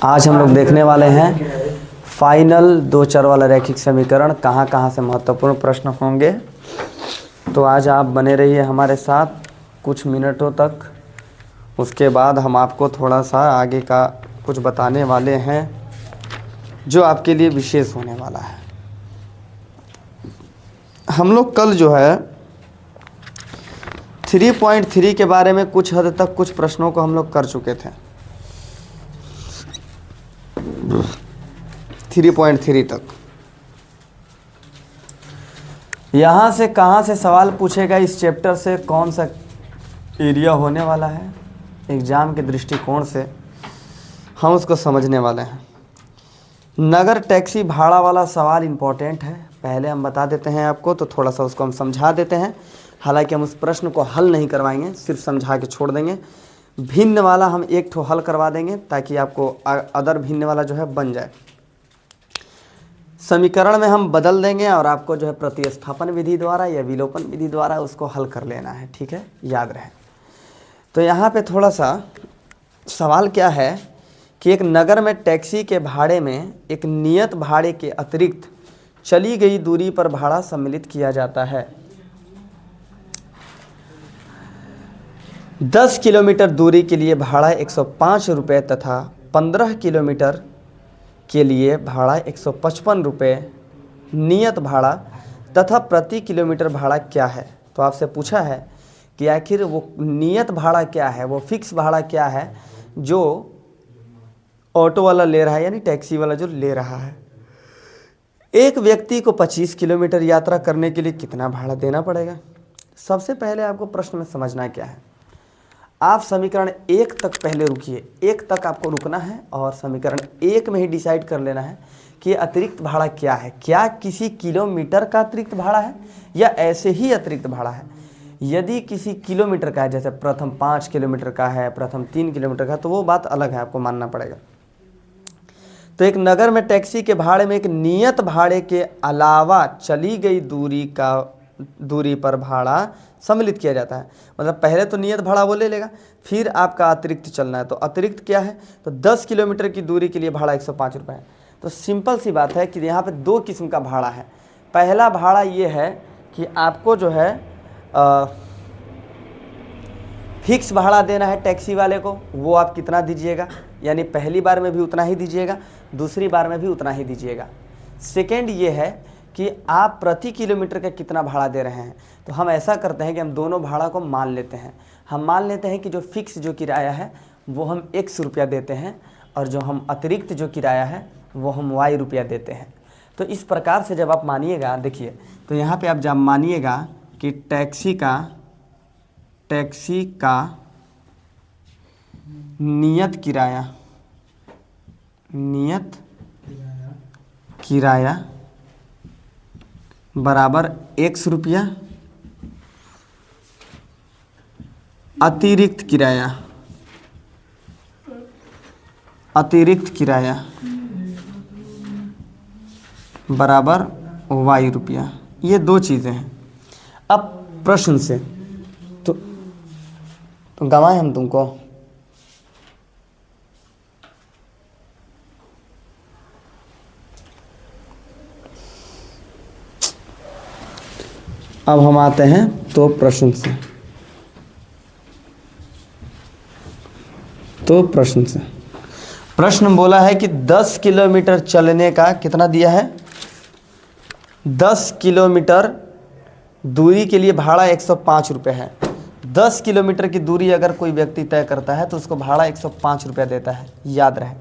आज हम लोग देखने वाले हैं फाइनल दो चर वाला रैखिक समीकरण कहाँ कहाँ से महत्वपूर्ण प्रश्न होंगे। तो आज आप बने रहिए हमारे साथ कुछ मिनटों तक। उसके बाद हम आपको थोड़ा सा आगे का कुछ बताने वाले हैं जो आपके लिए विशेष होने वाला है। हम लोग कल जो है 3.3 के बारे में कुछ हद तक कुछ प्रश्नों को हम लोग कर चुके थे। 3.3 तक यहाँ से कहाँ से सवाल पूछेगा, इस चैप्टर से कौन सा एरिया होने वाला है एग्ज़ाम के दृष्टिकोण से, हम उसको समझने वाले हैं। नगर टैक्सी भाड़ा वाला सवाल इम्पोर्टेंट है, पहले हम बता देते हैं आपको, तो थोड़ा सा उसको हम समझा देते हैं। हालांकि हम उस प्रश्न को हल नहीं करवाएंगे, सिर्फ समझा के छोड़ देंगे। भिन्न वाला हम एक ठो हल करवा देंगे ताकि आपको अदर भिन्न वाला जो है बन जाए। समीकरण में हम बदल देंगे और आपको जो है प्रतिस्थापन विधि द्वारा या विलोपन विधि द्वारा उसको हल कर लेना है, ठीक है, याद रहे। तो यहाँ पे थोड़ा सा सवाल क्या है कि एक नगर में टैक्सी के भाड़े में एक नियत भाड़े के अतिरिक्त चली गई दूरी पर भाड़ा सम्मिलित किया जाता है। 10 किलोमीटर दूरी के लिए भाड़ा 105 रुपये तथा 15 किलोमीटर के लिए भाड़ा 155 रुपये नियत भाड़ा तथा प्रति किलोमीटर भाड़ा क्या है। तो आपसे पूछा है कि आखिर वो नियत भाड़ा क्या है, वो फिक्स भाड़ा क्या है जो ऑटो वाला ले रहा है, यानी टैक्सी वाला जो ले रहा है। एक व्यक्ति को 25 किलोमीटर यात्रा करने के लिए कितना भाड़ा देना पड़ेगा। सबसे पहले आपको प्रश्न में समझना क्या है, आप समीकरण 1 तक पहले रुकिए, 1 तक आपको रुकना है और समीकरण 1 में ही डिसाइड कर लेना है कि अतिरिक्त भाड़ा क्या है। क्या किसी किलोमीटर का अतिरिक्त भाड़ा है या ऐसे ही अतिरिक्त भाड़ा है। यदि किसी किलोमीटर का है, जैसे प्रथम 5 किलोमीटर का है, प्रथम 3 किलोमीटर का, तो वो बात अलग है, आपको मानना पड़ेगा। तो एक नगर में टैक्सी के भाड़े में एक नियत भाड़े के अलावा चली गई दूरी पर भाड़ा सम्मिलित किया जाता है। मतलब पहले तो नियत भाड़ा वो ले लेगा, फिर आपका अतिरिक्त चलना है। तो अतिरिक्त क्या है, तो 10 किलोमीटर की दूरी के लिए भाड़ा 105 रुपये है। तो सिंपल सी बात है कि यहाँ पे दो किस्म का भाड़ा है। पहला भाड़ा ये है कि आपको जो है फिक्स भाड़ा देना है टैक्सी वाले को, वो आप कितना दीजिएगा, यानी पहली बार में भी उतना ही दीजिएगा, दूसरी बार में भी उतना ही दीजिएगा। सेकेंड ये है कि आप प्रति किलोमीटर का कितना भाड़ा दे रहे हैं। तो हम ऐसा करते हैं कि हम दोनों भाड़ा को मान लेते हैं। हम मान लेते हैं कि जो फिक्स जो किराया है वो हम X रुपया देते हैं और जो हम अतिरिक्त जो किराया है वो हम Y रुपया देते हैं। तो इस प्रकार से जब आप मानिएगा, देखिए तो यहाँ पे आप जब मानिएगा कि टैक्सी का नियत किराया बराबर X रुपया, अतिरिक्त किराया बराबर Y रुपया। ये दो चीज़ें हैं। अब प्रश्न से तो गवाएं हम तुमको। अब हम आते हैं तो प्रश्न से। प्रश्न बोला है कि 10 किलोमीटर चलने का कितना दिया है, 10 किलोमीटर दूरी के लिए भाड़ा 105 रुपये है। 10 किलोमीटर की दूरी अगर कोई व्यक्ति तय करता है तो उसको भाड़ा 105 रुपया देता है, याद रहे।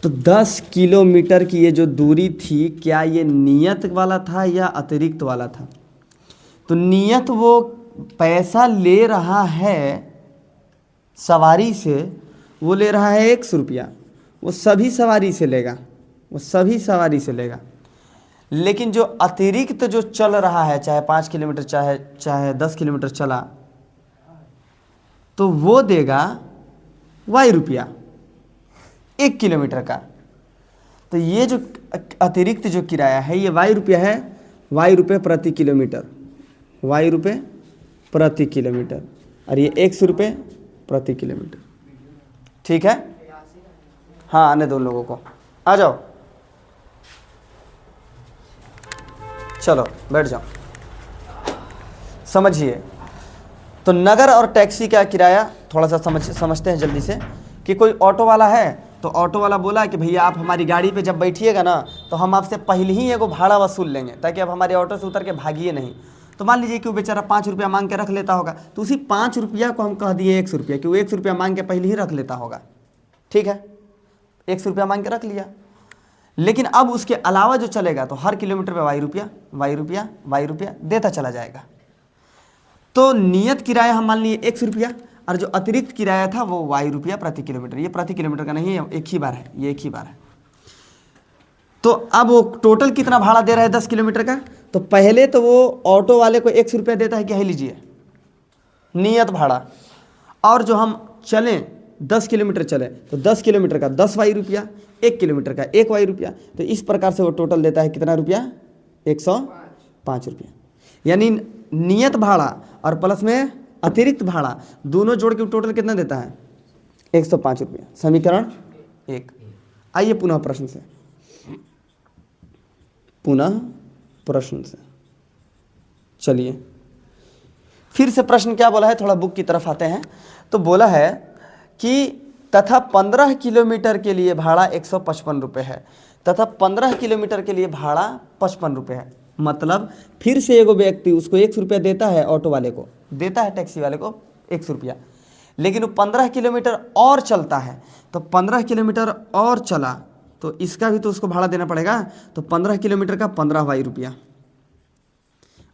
तो 10 किलोमीटर की ये जो दूरी थी, क्या ये नियत वाला था या अतिरिक्त वाला था। तो नियत वो पैसा ले रहा है सवारी से, वो ले रहा है 100 रुपया, वो सभी सवारी से लेगा। लेकिन जो अतिरिक्त जो चल रहा है, चाहे 5 किलोमीटर चाहे 10 किलोमीटर चला, तो वो देगा Y रुपया 1 किलोमीटर का। तो ये जो अतिरिक्त जो किराया है ये Y रुपया है, Y रुपये प्रति किलोमीटर, और ये 100 रुपये प्रति किलोमीटर, ठीक है। हाँ आने दो लोगों को, आ जाओ, चलो बैठ जाओ। समझिए, तो नगर और टैक्सी का किराया थोड़ा सा समझते हैं जल्दी से। कि कोई ऑटो वाला है, तो ऑटो वाला बोला कि भैया आप हमारी गाड़ी पे जब बैठिएगा ना, तो हम आपसे पहले ही एगो भाड़ा वसूल लेंगे, ताकि आप हमारे ऑटो से उतर के भागिए नहीं। तो मान लीजिए कि वो बेचारा 5 रुपया मांग के रख लेता होगा, तो उसी 5 रुपया को हम कह दिए 100 रुपया, कि वो 100 रुपया मांग के पहले ही रख लेता होगा। ठीक है, 100 रुपया मांग के रख लिया। लेकिन अब उसके अलावा जो चलेगा, तो हर किलोमीटर पे वाई रुपया वाई रुपया वाई रुपया देता चला जाएगा। तो नियत किराया हम मान लिए 100 रुपया, और जो अतिरिक्त किराया था वो वाई रुपया प्रति किलोमीटर। ये प्रति किलोमीटर का नहीं है, एक ही बार है, ये एक ही बार है। तो अब वो टोटल कितना भाड़ा दे रहा है 10 किलोमीटर का। तो पहले तो वो ऑटो वाले को 100 रुपया देता है कि है लीजिए नियत भाड़ा, और जो हम चलें 10 किलोमीटर चले, तो 10 किलोमीटर का 10 वाई रुपया, 1 किलोमीटर का 1 वाई रुपया। तो इस प्रकार से वो टोटल देता है कितना रुपया, 105 रुपया। यानी नियत भाड़ा और प्लस में अतिरिक्त भाड़ा दोनों जोड़ के टोटल कितना देता है, 105 रुपया। समीकरण 1। आइए पुनः प्रश्न से, चलिए फिर से प्रश्न क्या बोला है, थोड़ा बुक की तरफ आते हैं। तो बोला है कि तथा 15 किलोमीटर के लिए भाड़ा 155 रुपये है, तथा 15 किलोमीटर के लिए भाड़ा 55 रुपये है। मतलब फिर से एगो व्यक्ति उसको 100 रुपया देता है, ऑटो वाले को देता है, टैक्सी वाले को 100 रुपया, लेकिन वो 15 किलोमीटर और चलता है। तो 15 किलोमीटर और चला, तो इसका भी तो उसको भाड़ा देना पड़ेगा। तो 15 किलोमीटर का 15 वाई रुपया,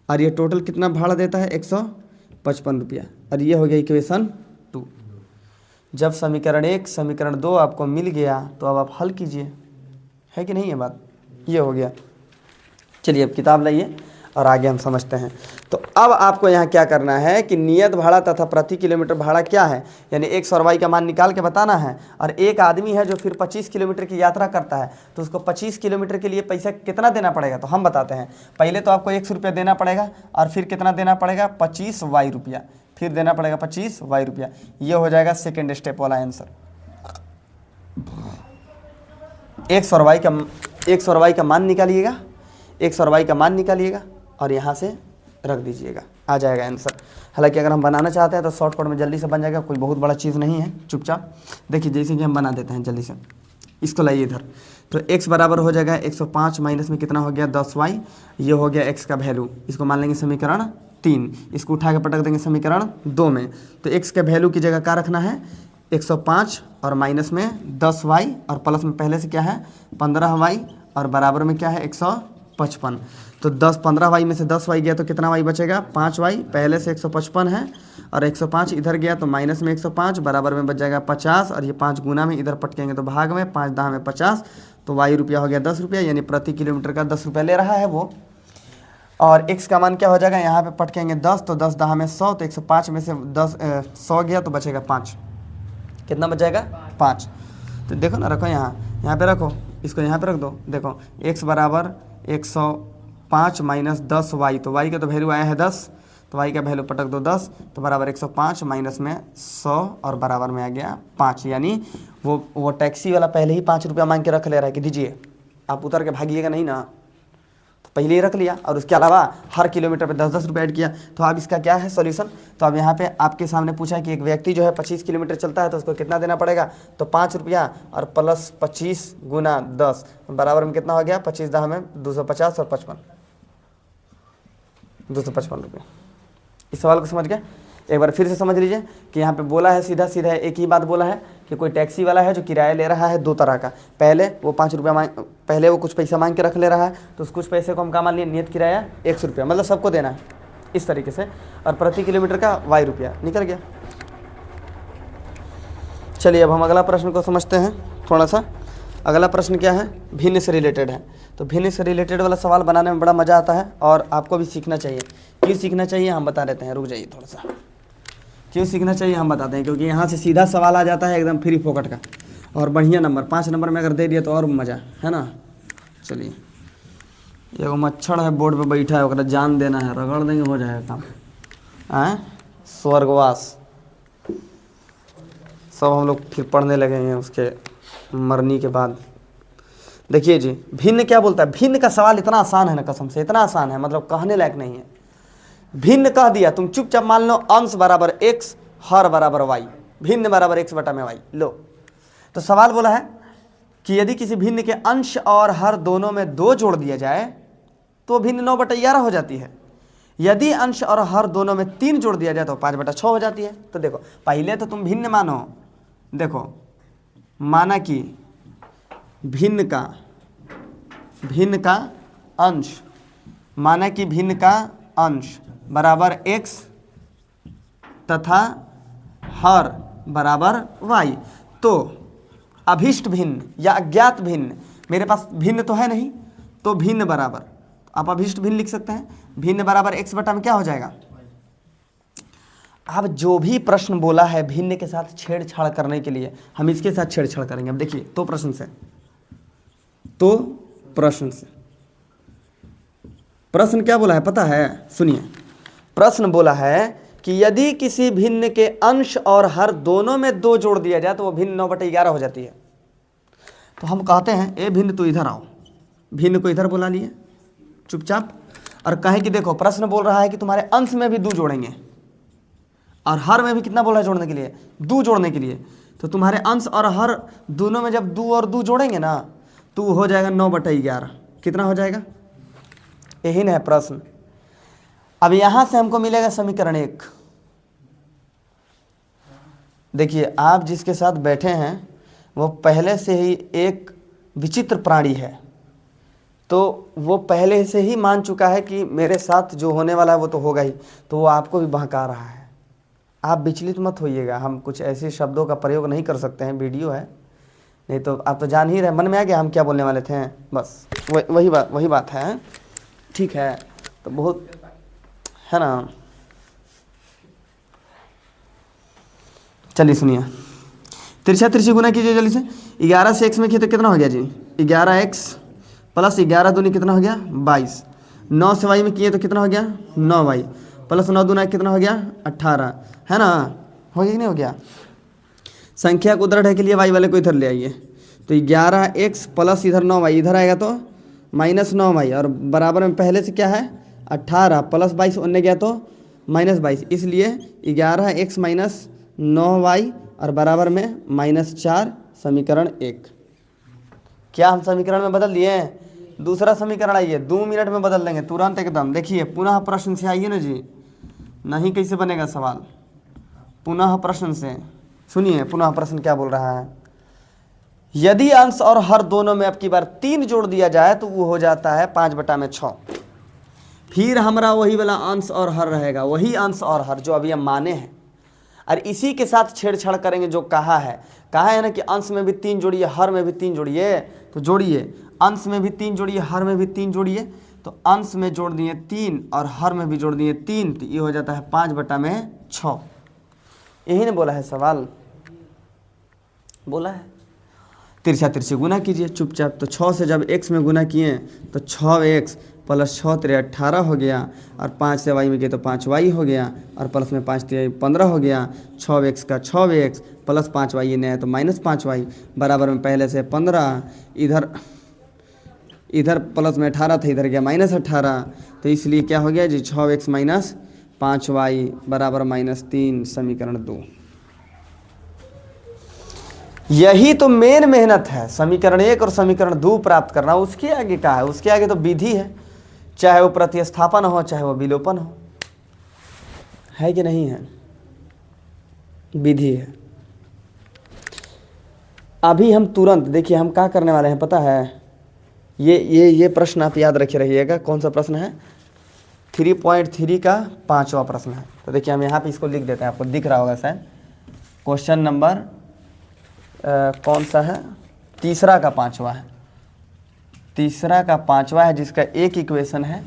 और ये टोटल कितना भाड़ा देता है, 155 रुपया। और ये हो गया इक्वेशन 2। जब समीकरण 1 समीकरण 2 आपको मिल गया, तो अब आप हल कीजिए, है कि नहीं ये बात, ये हो गया। चलिए अब किताब लाइए और आगे हम समझते हैं। तो अब आपको यहाँ क्या करना है कि नियत भाड़ा तथा प्रति किलोमीटर भाड़ा क्या है, यानी 100 वाई का मान निकाल के बताना है। और एक आदमी है जो फिर 25 किलोमीटर की यात्रा करता है, तो उसको 25 किलोमीटर के लिए पैसा कितना देना पड़ेगा, तो हम बताते हैं। पहले तो आपको 100 रुपया देना पड़ेगा, और फिर कितना देना पड़ेगा, 25 वाई रुपया, फिर देना पड़ेगा 25 वाई रुपया। ये हो जाएगा सेकेंड स्टेप वाला आंसर। 100 वाई का मान निकालिएगा, 100 वाई का मान निकालिएगा और यहाँ से रख दीजिएगा, आ जाएगा आंसर। हालांकि अगर हम बनाना चाहते हैं तो शॉर्टकट में जल्दी से बन जाएगा, कोई बहुत बड़ा चीज़ नहीं है। चुपचाप देखिए, जैसे कि हम बना देते हैं जल्दी से, इसको लाइए इधर। तो x बराबर हो जाएगा 105 माइनस में कितना हो गया, 10 वाई। ये हो गया x का वैल्यू, इसको मान लेंगे समीकरण 3, इसको उठा के पटक देंगे समीकरण 2 में। तो x के वैल्यू की जगह क्या रखना है, 105 और माइनस में 10 वाई, और प्लस में पहले से क्या है 15 वाई, और बराबर में क्या है 155। तो 15 वाई में से 10 वाई गया तो कितना वाई बचेगा, 5 वाई। पहले से 155 है और 105 इधर गया तो माइनस में 105, बराबर में बच जाएगा 50, और ये 5 गुना में इधर पटकेंगे तो भाग में, 5 दाह में 50, तो वाई रुपया हो गया 10 रुपया। यानी प्रति किलोमीटर का 10 रुपया ले रहा है वो। और x का मान क्या हो जाएगा, यहाँ पे पटकेंगे 10, तो 10 दाह में 100, तो 105 में से 100 गया तो बचेगा 5। कितना बच जाएगा, 5। तो देखो ना, रखो यहाँ पे रखो, इसको यहाँ पे रख दो। देखो x बराबर 105 माइनस 10 वाई, तो वाई का तो वैल्यू आया है 10, तो वाई का वैल्यू पटक दो 10, तो बराबर 105 माइनस में 100 और बराबर में आ गया 5। यानी वो टैक्सी वाला पहले ही 5 रुपया मांग के रख ले रहा है कि दीजिए, आप उतर के भागिएगा नहीं ना, तो पहले ही रख लिया। और उसके अलावा हर किलोमीटर पे 10-10 रुपये ऐड किया। तो अब इसका क्या है सॉल्यूशन, तो अब यहाँ पे आपके सामने पूछा कि एक व्यक्ति जो है 25 किलोमीटर चलता है तो उसको कितना देना पड़ेगा, तो 5 रुपया और प्लस 25 गुना 10 बराबर में कितना हो गया, 25 दाह में 250 और 255 रुपये। इस सवाल को समझ गए, एक बार फिर से समझ लीजिए कि यहाँ पे बोला है सीधा सीधा एक ही बात बोला है कि कोई टैक्सी वाला है जो किराया ले रहा है 2 तरह का। पहले वो 5 रुपया पहले वो कुछ पैसा मांग के रख ले रहा है, तो उस कुछ पैसे को हम क्या मान लिए, नियत किराया 100 रुपया, मतलब सबको देना है इस तरीके से, और प्रति किलोमीटर का वाई रुपया निकल गया। चलिए अब हम अगला प्रश्न को समझते हैं थोड़ा सा। अगला प्रश्न क्या है, भिन्न से रिलेटेड है। तो भिन्न से रिलेटेड वाला सवाल बनाने में बड़ा मज़ा आता है और आपको भी सीखना चाहिए। क्यों सीखना चाहिए हम बता देते हैं, रुक जाइए थोड़ा सा। क्यों सीखना चाहिए हम बताते हैं, क्योंकि यहाँ से सीधा सवाल आ जाता है एकदम फ्री फोकट का, और बढ़िया नंबर 5 नंबर में अगर दे दिया तो और मज़ा है ना। चलिए, एगो मच्छर है बोर्ड पे बैठा है, ओकरा जान देना है, रगड़ देंगे हो जाएगा काम। आए स्वर्गवास सब हम लोग फिर पढ़ने लगे हैं उसके मरनी के बाद। देखिए जी, भिन्न क्या बोलता है? भिन्न का सवाल इतना आसान है ना, कसम से इतना आसान है, मतलब कहने लायक नहीं है। भिन्न कह दिया, तुम चुपचाप मान लो अंश बराबर x, हर बराबर y, भिन्न बराबर x बटा में y। लो, तो सवाल बोला है कि यदि किसी भिन्न के अंश और हर दोनों में 2 जोड़ दिया जाए तो भिन्न 9/11 हो जाती है। यदि अंश और हर दोनों में 3 जोड़ दिया जाए तो 5/6 हो जाती है। तो देखो, पहले तो तुम भिन्न मानो, देखो माना कि भिन्न का अंश, माना कि भिन्न का अंश बराबर x तथा हर बराबर y। तो अभिष्ट भिन्न या अज्ञात भिन्न, मेरे पास भिन्न तो है नहीं, तो भिन्न बराबर, आप अभिष्ट भिन्न लिख सकते हैं, भिन्न बराबर x बटा में क्या हो जाएगा। अब जो भी प्रश्न बोला है भिन्न के साथ छेड़छाड़ करने के लिए, हम इसके साथ छेड़छाड़ करेंगे। अब देखिए, तो प्रश्न क्या बोला है पता है? सुनिए, प्रश्न बोला है कि यदि किसी भिन्न के अंश और हर दोनों में 2 जोड़ दिया जाए तो वो भिन्न 9/11 हो जाती है। तो हम कहते हैं ए भिन्न तो इधर आओ, भिन्न को इधर बुला लिए चुपचाप, और कहें कि देखो प्रश्न बोल रहा है कि तुम्हारे अंश में भी 2 जोड़ेंगे और हर में भी कितना बोला है जोड़ने के लिए? 2 जोड़ने के लिए। तो तुम्हारे अंश और हर दोनों में जब 2 और 2 जोड़ेंगे ना तो हो जाएगा 9/11। कितना हो जाएगा? यही ना है प्रश्न। अब यहां से हमको मिलेगा समीकरण 1। देखिए, आप जिसके साथ बैठे हैं वो पहले से ही एक विचित्र प्राणी है, तो वो पहले से ही मान चुका है कि मेरे साथ जो होने वाला है वो तो होगा ही, तो वो आपको भी बहका रहा है। आप विचलित मत होइएगा, हम कुछ ऐसे शब्दों का प्रयोग नहीं कर सकते हैं, वीडियो है, नहीं तो आप तो जान ही रहे, मन में आ गया हम क्या बोलने वाले थे। बस वही बात है, ठीक है? तो बहुत है ना। चलिए सुनिए, तिरछा तिरछी गुना कीजिए जल्दी से। 11 से x में किए तो कितना हो गया जी? 11x प्लस 11 दूनी कितना हो गया? 22। 9 से y में किए तो कितना हो गया? 9y प्लस 9 दूना कितना हो गया? 18, है ना? हो गया कि नहीं हो गया? संख्या को उधर ढके लिए y वाले को इधर ले आइए, तो 11x प्लस इधर 9y, इधर आएगा तो -9y, और बराबर में पहले से क्या है? 18 प्लस 22 उनने गया तो -22, इसलिए 11x माइनस 9y और बराबर में -4, समीकरण 1। क्या हम समीकरण में बदल दिए? दूसरा समीकरण आइए, 2 मिनट में बदल देंगे तुरंत एकदम। देखिए, पुनः प्रश्न से आइए ना जी, नहीं कैसे बनेगा सवाल? पुनः प्रश्न से सुनिए, पुनः प्रश्न क्या बोल रहा है? यदि अंश और हर दोनों में अब की बार 3 जोड़ दिया जाए तो वो हो जाता है 5/6। फिर हमारा वही वाला अंश और हर रहेगा, वही अंश और हर जो अभी हम माने हैं, और इसी के साथ छेड़छाड़ करेंगे। जो कहा है ना कि अंश में भी 3 जोड़िए, हर में भी 3 जोड़िए, तो जोड़िए, अंश में भी 3 जोड़िए, हर में भी 3 जोड़िए। तो अंश में जोड़ दिए 3 और हर में भी जोड़ दिए 3, तो ये हो जाता है 5/6। यही ने बोला है सवाल, बोला है। तिरछा तिरछी गुना कीजिए चुपचाप। तो 6 से जब x में गुना किए तो 6x प्लस 6 3 18 हो गया, और 5 से y में किए तो 5y हो गया, और प्लस में 5 3 15 हो गया। 6x का 6x प्लस 5y ये नया तो -5y, बराबर में पहले से 15, इधर प्लस में 18 था, इधर गया -18, तो इसलिए क्या हो गया जी? 6x माइनस 5y बराबर -3, समीकरण 2। यही तो मेन मेहनत है, समीकरण 1 और समीकरण 2 प्राप्त करना। उसके आगे क्या है? उसके आगे तो विधि है, चाहे वो प्रतिस्थापन हो चाहे वो विलोपन हो, है कि नहीं है? विधि है। अभी हम तुरंत देखिए हम क्या करने वाले हैं पता है? ये प्रश्न आप याद रखे रहिएगा। कौन सा प्रश्न है? 3.3 का 5वां प्रश्न है। तो देखिए हम यहाँ पे इसको लिख देते हैं, आपको दिख रहा होगा शायद। क्वेश्चन नंबर कौन सा है? तीसरा का 5वां है, तीसरा का 5वां है, जिसका एक इक्वेशन है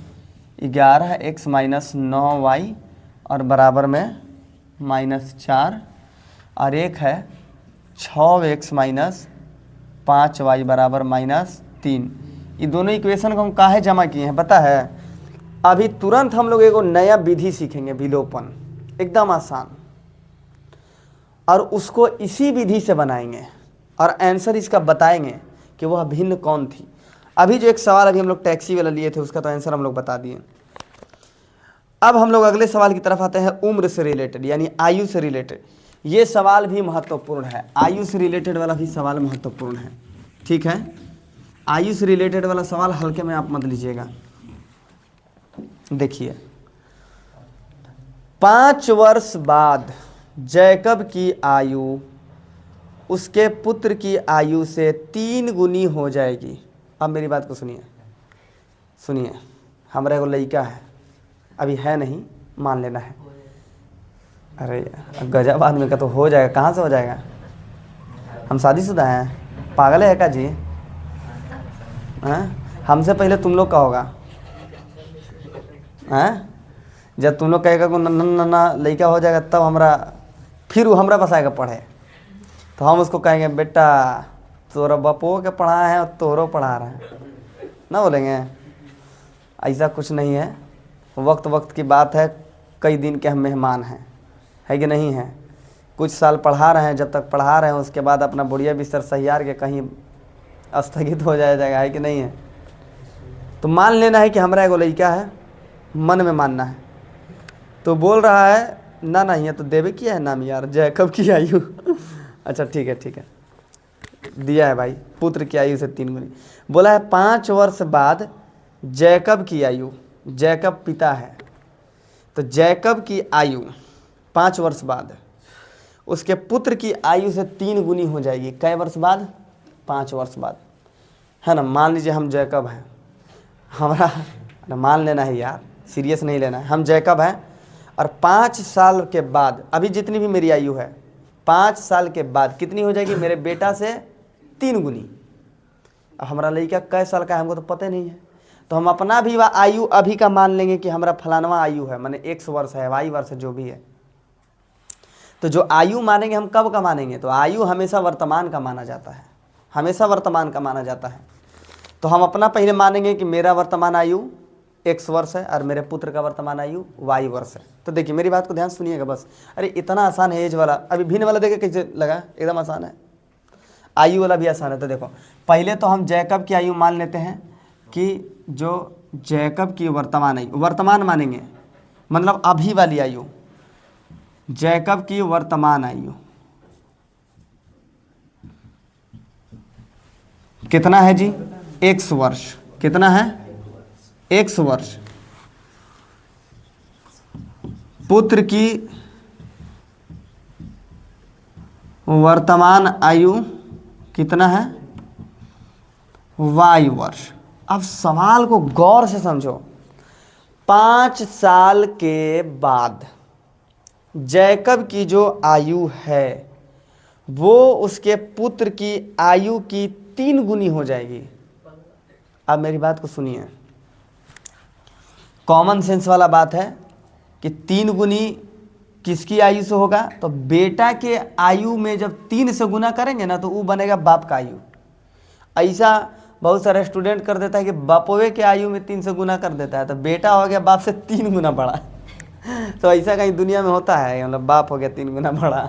11x माइनस 9y और बराबर में -4, और एक है 6x माइनस 5y बराबर -3। ये दोनों इक्वेशन को हम काहे जमा किए हैं पता है? अभी तुरंत हम लोग एगो नया विधि सीखेंगे, विलोपन, एकदम आसान, और उसको इसी विधि से बनाएंगे। और आंसर इसका बताएंगे कि वह भिन्न कौन थी। अभी जो एक सवाल अभी हम लोग टैक्सी वाला लिए थे उसका तो आंसर हम लोग बता दिए। अब हम लोग अगले सवाल की तरफ आते हैं, उम्र से रिलेटेड यानी आयु से रिलेटेड। ये सवाल भी महत्वपूर्ण है, आयु से रिलेटेड वाला भी सवाल महत्वपूर्ण है। ठीक है, आयु से रिलेटेड वाला सवाल हल्के में आप मत लीजिएगा। देखिए, 5 वर्ष बाद जैकब की आयु उसके पुत्र की आयु से 3 गुनी हो जाएगी। अब मेरी बात को सुनिए, सुनिए, हमारा एगो लड़का है, अभी है नहीं, मान लेना है। अरे गजब आदमी का तो हो जाएगा, कहाँ से हो जाएगा? हम शादीशुदा हैं, पागल है क्या जी? हैं? हमसे पहले तुम लोग का होगा। हैं? जब तुम लोग कहेगा को नन्ना लड़का हो जाएगा तब हमरा, फिर वो हमरा पास आएगा पढ़े, तो हम उसको कहेंगे बेटा तोरा बापो के पढ़ा है और तोरो पढ़ा रहे हैं, ना बोलेंगे? ऐसा कुछ नहीं है, वक्त वक्त की बात है, कई दिन के हम मेहमान हैं, है कि नहीं है? कुछ साल पढ़ा रहे हैं, जब तक पढ़ा रहे हैं उसके बाद अपना बुढ़िया बिस्तर सहियार के कहीं स्थगित हो जाएगा, है कि नहीं है? तो मान लेना है कि हमारा एगो लड़का है, मन में मानना है। तो बोल रहा है ना नहीं है तो देवे किया है नाम यार, जैकब की आयु अच्छा ठीक है, ठीक है, दिया है भाई, पुत्र की आयु से 3 गुनी। बोला है 5 वर्ष बाद जैकब की आयु, जैकब पिता है, तो जैकब की आयु 5 वर्ष बाद उसके पुत्र की आयु से 3 गुनी हो जाएगी। कै वर्ष बाद? 5 वर्ष बाद, है ना? मान लीजिए हम जैकब हैं, हमारा मान लेना है यार, सीरियस नहीं लेना है, हम जैकब हैं और 5 साल के बाद, अभी जितनी भी मेरी आयु है, 5 साल के बाद कितनी हो जाएगी? मेरे बेटा से 3 गुनी। अब हमारा लड़का कै साल का है हमको तो पता नहीं है, तो हम अपना भी आयु अभी का मान लेंगे कि हमारा फलानवा आयु है, माने X वर्ष है, Y वर्ष है, जो भी है। तो जो आयु मानेंगे हम कब का मानेंगे? तो आयु हमेशा वर्तमान का माना जाता है, हमेशा वर्तमान का माना जाता है। तो हम अपना पहले मानेंगे कि मेरा वर्तमान आयु X वर्ष है और मेरे पुत्र का वर्तमान आयु Y वर्ष है। तो देखिए मेरी बात को ध्यान सुनिएगा बस। अरे इतना आसान है एज वाला, अभी भिन्न वाला देखे कैसे लगा, एकदम आसान है। आयु वाला भी आसान है। तो देखो पहले तो हम जैकब की आयु मान लेते हैं कि जो जैकब की वर्तमान आयु, वर्तमान मानेंगे मतलब अभी वाली आयु, जैकब की वर्तमान आयु कितना है जी? X वर्ष। कितना है? X वर्ष। पुत्र की वर्तमान आयु कितना है? Y वर्ष। अब सवाल को गौर से समझो। 5 साल के बाद जैकब की जो आयु है वो उसके पुत्र की आयु की 3 गुनी हो जाएगी। अब मेरी बात को सुनिए, कॉमन सेंस वाला बात है कि 3 गुनी किसकी आयु से होगा? तो बेटा के आयु में जब 3 से गुना करेंगे ना तो वो बनेगा बाप का आयु। ऐसा बहुत सारे स्टूडेंट कर देता है कि बापोवे के आयु में 3 से गुना कर देता है, तो बेटा हो गया बाप से 3 गुना बड़ा तो ऐसा कहीं दुनिया में होता है, मतलब बाप हो गया 3 गुना बड़ा,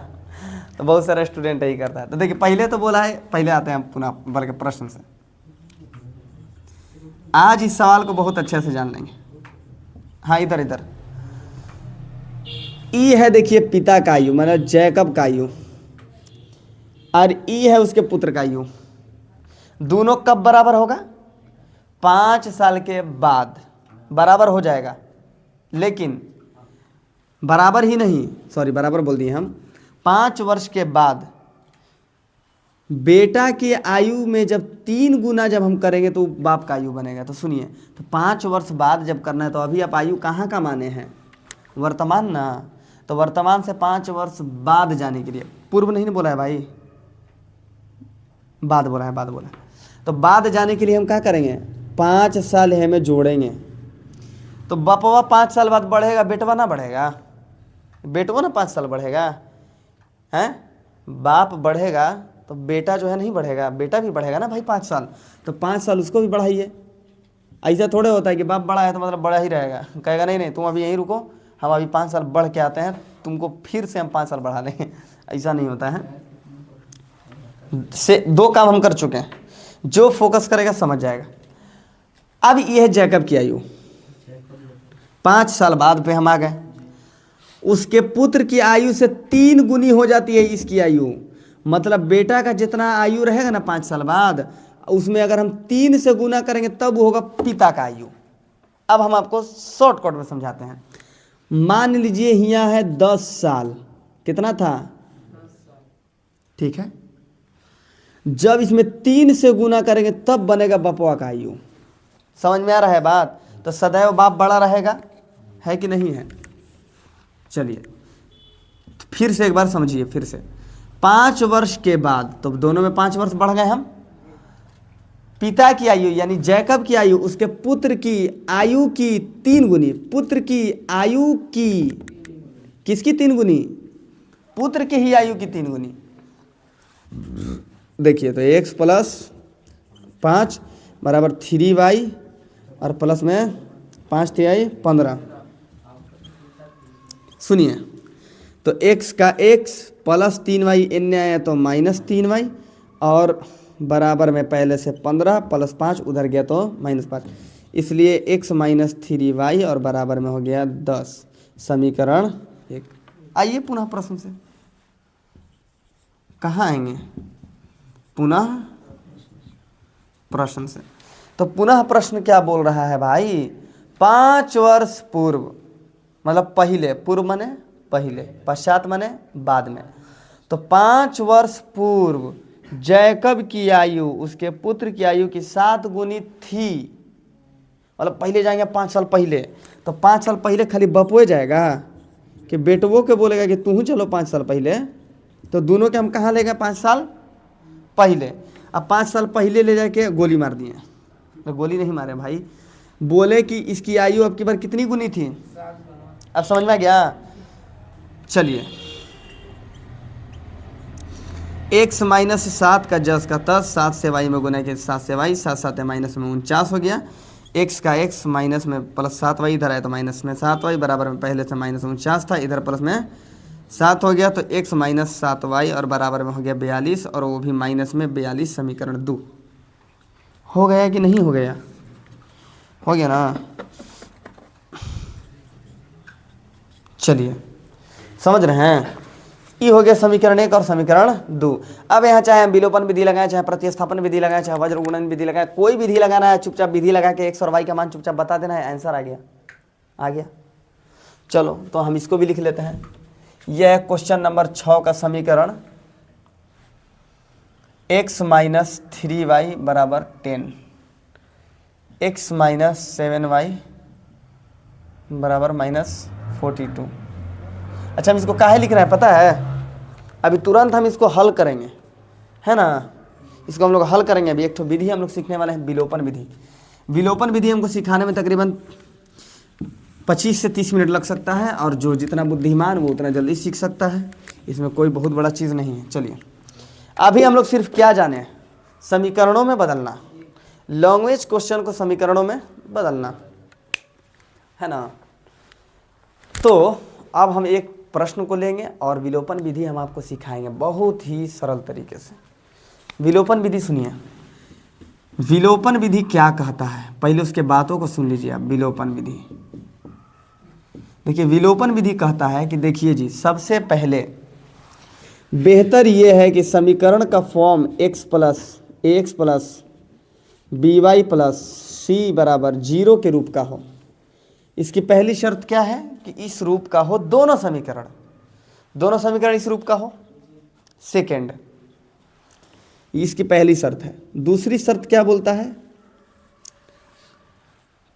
तो बहुत सारे स्टूडेंट यही करता है। तो देखिए पहले तो बोला है, पहले आते हैं पुनः बल्कि प्रश्न से। आज इस सवाल को बहुत अच्छे से जान लेंगे। हाँ इधर इधर ई है, देखिए पिता का आयु मतलब जैकब का आयु, और ई है उसके पुत्र का आयु। दोनों कब बराबर होगा? 5 साल के बाद बराबर हो जाएगा। लेकिन बराबर ही नहीं, सॉरी बराबर बोल दिए हम, 5 वर्ष के बाद बेटा की आयु में जब 3 गुना जब हम करेंगे तो बाप का आयु बनेगा। तो सुनिए, तो 5 वर्ष बाद जब करना है तो अभी आप आयु कहाँ का माने हैं? वर्तमान ना। तो वर्तमान से 5 वर्ष बाद जाने के लिए, पूर्व नहीं बोला है भाई, बाद बोला है, बाद बोला है। तो बाद जाने के लिए हम क्या करेंगे? 5 साल है में जोड़ेंगे। तो बापवा 5 साल बाद बढ़ेगा, बेटवा ना बढ़ेगा? बेटवा ना 5 साल बढ़ेगा, हैं? बाप बढ़ेगा तो बेटा जो है नहीं बढ़ेगा, बेटा भी बढ़ेगा ना भाई 5 साल। तो 5 साल उसको भी बढ़ाइए। ऐसा थोड़े होता है कि बाप बड़ा है तो मतलब बड़ा ही रहेगा, कहेगा नहीं नहीं तुम अभी यहीं रुको, हम अभी 5 साल बढ़ के आते हैं, तुमको फिर से हम 5 साल बढ़ा लेंगे। ऐसा नहीं होता है। से 2 काम हम कर चुके हैं, जो फोकस करेगा समझ जाएगा। अब यह है जैकब की आयु, 5 साल बाद पे हम आ गए। उसके पुत्र की आयु से 3 गुनी हो जाती है इसकी आयु। मतलब बेटा का जितना आयु रहेगा ना 5 साल बाद, उसमें अगर हम 3 से गुना करेंगे तब होगा पिता का आयु। अब हम आपको शॉर्टकट में समझाते हैं। मान लीजिए यहाँ है 10 साल, कितना था? ठीक है, जब इसमें 3 से गुना करेंगे तब बनेगा बपुआ का आयु। समझ में आ रहा है बात? तो सदैव बाप बड़ा रहेगा, है कि नहीं है? चलिए फिर से एक बार समझिए, फिर से 5 वर्ष के बाद, तो दोनों में 5 वर्ष बढ़ गए हम। पिता की आयु यानी जैकब की आयु उसके पुत्र की आयु की 3 गुनी, पुत्र की आयु की, किसकी 3 गुनी? पुत्र की ही आयु की 3 गुनी। देखिए तो x प्लस 5 बराबर 3y और प्लस में 5 3 15। सुनिए तो x का x प्लस 3y इनने आया तो माइनस 3y और बराबर में पहले से 15 प्लस 5 उधर गया तो माइनस 5, इसलिए x माइनस 3y और बराबर में हो गया 10। समीकरण 1। आइए पुनः प्रश्न से, कहाँ आएंगे? पुनः प्रश्न से। तो पुनः प्रश्न क्या बोल रहा है भाई? 5 वर्ष पूर्व, मतलब पहले, पूर्व माने पहले, पश्चात माने बाद में। तो 5 वर्ष पूर्व जैकब की आयु उसके पुत्र की आयु की 7 गुनी थी। मतलब पहले जाएंगे 5 साल पहले, तो 5 साल पहले खाली बपुए जाएगा कि बेटवो के बोलेगा कि तू चलो 5 साल पहले? तो दोनों के हम कहाँ ले गए? 5 साल पहले। अब 5 साल पहले ले जाके गोली मार दिए, तो गोली नहीं मारे भाई, बोले कि इसकी आयु अब की बार कितनी गुनी थी। अब समझ में आ गया? चलिए x माइनस 7 का जस का 10, 7 से y में गुना के 7 से y, 7 7 माइनस में 49 हो गया। x का x माइनस में प्लस 7y इधर आया तो माइनस में 7y बराबर में पहले से माइनस 49 था, इधर प्लस में 7 हो गया। तो x माइनस 7y और बराबर में हो गया 42 और वो भी माइनस में 42। समीकरण 2 हो गया कि नहीं हो गया? हो गया ना? चलिए समझ रहे हैं? ये हो गया समीकरण 1 और समीकरण 2। अब यहाँ चाहे हम विलोपन विधि लगाएं, चाहे प्रतिस्थापन विधि लगाएं, चाहे वज्र गुणन विधि लगाएं, कोई विधि लगाना है, चुपचाप विधि लगा के x और y का मान चुपचाप बता देना है, आंसर आ गया। आ गया? चलो तो हम इसको भी लिख लेते हैं। यह क्वेश्चन नंबर 6 का समीकरण x माइनस 3y बराबर 10, x माइनस 7y बराबर माइनस 42। अच्छा हम इसको काहे लिख रहे हैं पता है? अभी तुरंत हम इसको हल करेंगे, है ना? इसको हम लोग हल करेंगे। अभी एक तो विधि हम लोग सीखने वाले हैं, विलोपन विधि। विलोपन विधि हमको सिखाने में तकरीबन 25 से 30 मिनट लग सकता है, और जो जितना बुद्धिमान वो उतना जल्दी सीख सकता है, इसमें कोई बहुत बड़ा चीज़ नहीं है। चलिए अभी हम लोग सिर्फ क्या जाने? समीकरणों में बदलना, लैंग्वेज क्वेश्चन को समीकरणों में बदलना, है ना? तो अब हम एक प्रश्न को लेंगे और विलोपन विधि हम आपको सिखाएंगे बहुत ही सरल तरीके से। विलोपन विधि सुनिए, विलोपन विधि क्या कहता है, पहले उसके बातों को सुन लीजिए आप। विलोपन विधि देखिए, विलोपन विधि कहता है कि देखिए जी, सबसे पहले बेहतर ये है कि समीकरण का form x plus by plus c बराबर 0 के रूप का हो। इसकी पहली शर्त क्या है कि इस रूप का हो दोनों समीकरण इस रूप का हो। सेकेंड, इसकी पहली शर्त है। दूसरी शर्त क्या बोलता है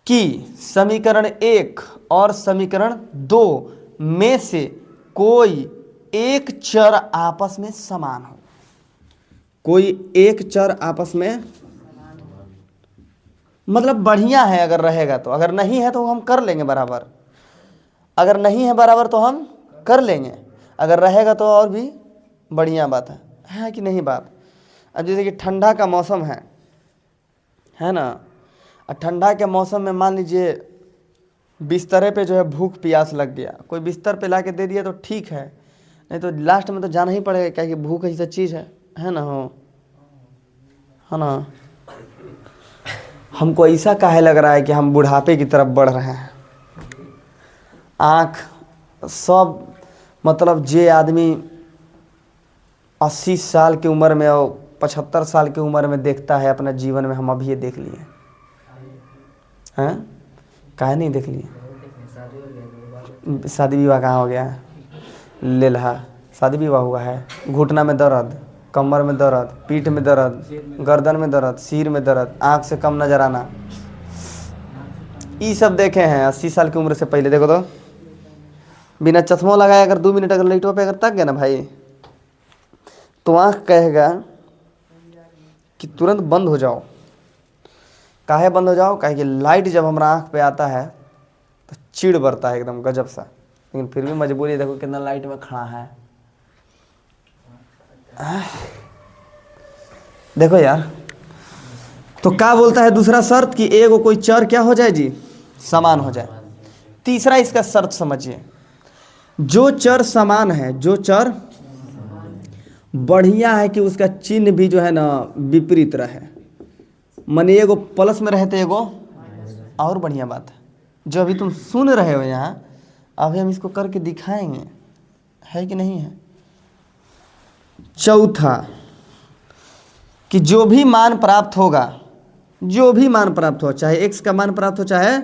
कि समीकरण 1 और समीकरण 2 में से कोई एक चर आपस में समान हो। कोई एक चर आपस में मतलब बढ़िया है अगर रहेगा तो, अगर नहीं है तो हम कर लेंगे बराबर, अगर नहीं है बराबर तो हम कर लेंगे, अगर रहेगा तो और भी बढ़िया बात है कि नहीं बात? अब जैसे कि ठंडा का मौसम है ना, और ठंडा के मौसम में मान लीजिए बिस्तर पे जो है भूख प्यास लग गया, कोई बिस्तर पे ला के दे दिया तो ठीक है, नहीं तो लास्ट में तो जाना ही पड़ेगा, क्या कि भूख ऐसा चीज़ है ना? हो है ना। हमको ऐसा काहे लग रहा है कि हम बुढ़ापे की तरफ बढ़ रहे हैं। आँख सब मतलब जे आदमी 80 साल की उम्र में और 75 साल की उम्र में देखता है अपना जीवन में, हम अभी ये देख लिए हैं। काहे नहीं देख लिए? शादी विवाह कहाँ हो गया है? ले लहा शादी विवाह हुआ है। घुटना में दर्द, कमर में दर्द, पीठ में दर्द, गर्दन में दर्द, सिर में दर्द, आँख से कम नजर आना, ये सब देखे हैं 80 साल की उम्र से पहले। देखो तो बिना चश्मा लगाए अगर 2 मिनट अगर लाइटों पे अगर तक गया ना भाई, तो आँख कहेगा कि तुरंत बंद हो जाओ। काहे बंद हो जाओ? काहे कि लाइट जब हमारा आँख पे आता है तो चिढ़ बढ़ता है एकदम गजब सा। लेकिन फिर भी मजबूरी, देखो कितना लाइट में खड़ा है। देखो यार, तो क्या बोलता है दूसरा शर्त कि एगो कोई चर क्या हो जाए जी, समान हो जाए। तीसरा इसका शर्त समझिए, जो चर समान है, जो चर बढ़िया है कि उसका चिन्ह भी जो है ना विपरीत रहे। माने एगो प्लस में रहते एगो और बढ़िया बात है। जो अभी तुम सुन रहे हो यहाँ, अभी हम इसको करके दिखाएंगे, है कि नहीं है। चौथा कि जो भी मान प्राप्त होगा, जो भी मान प्राप्त हो, चाहे x का मान प्राप्त हो, चाहे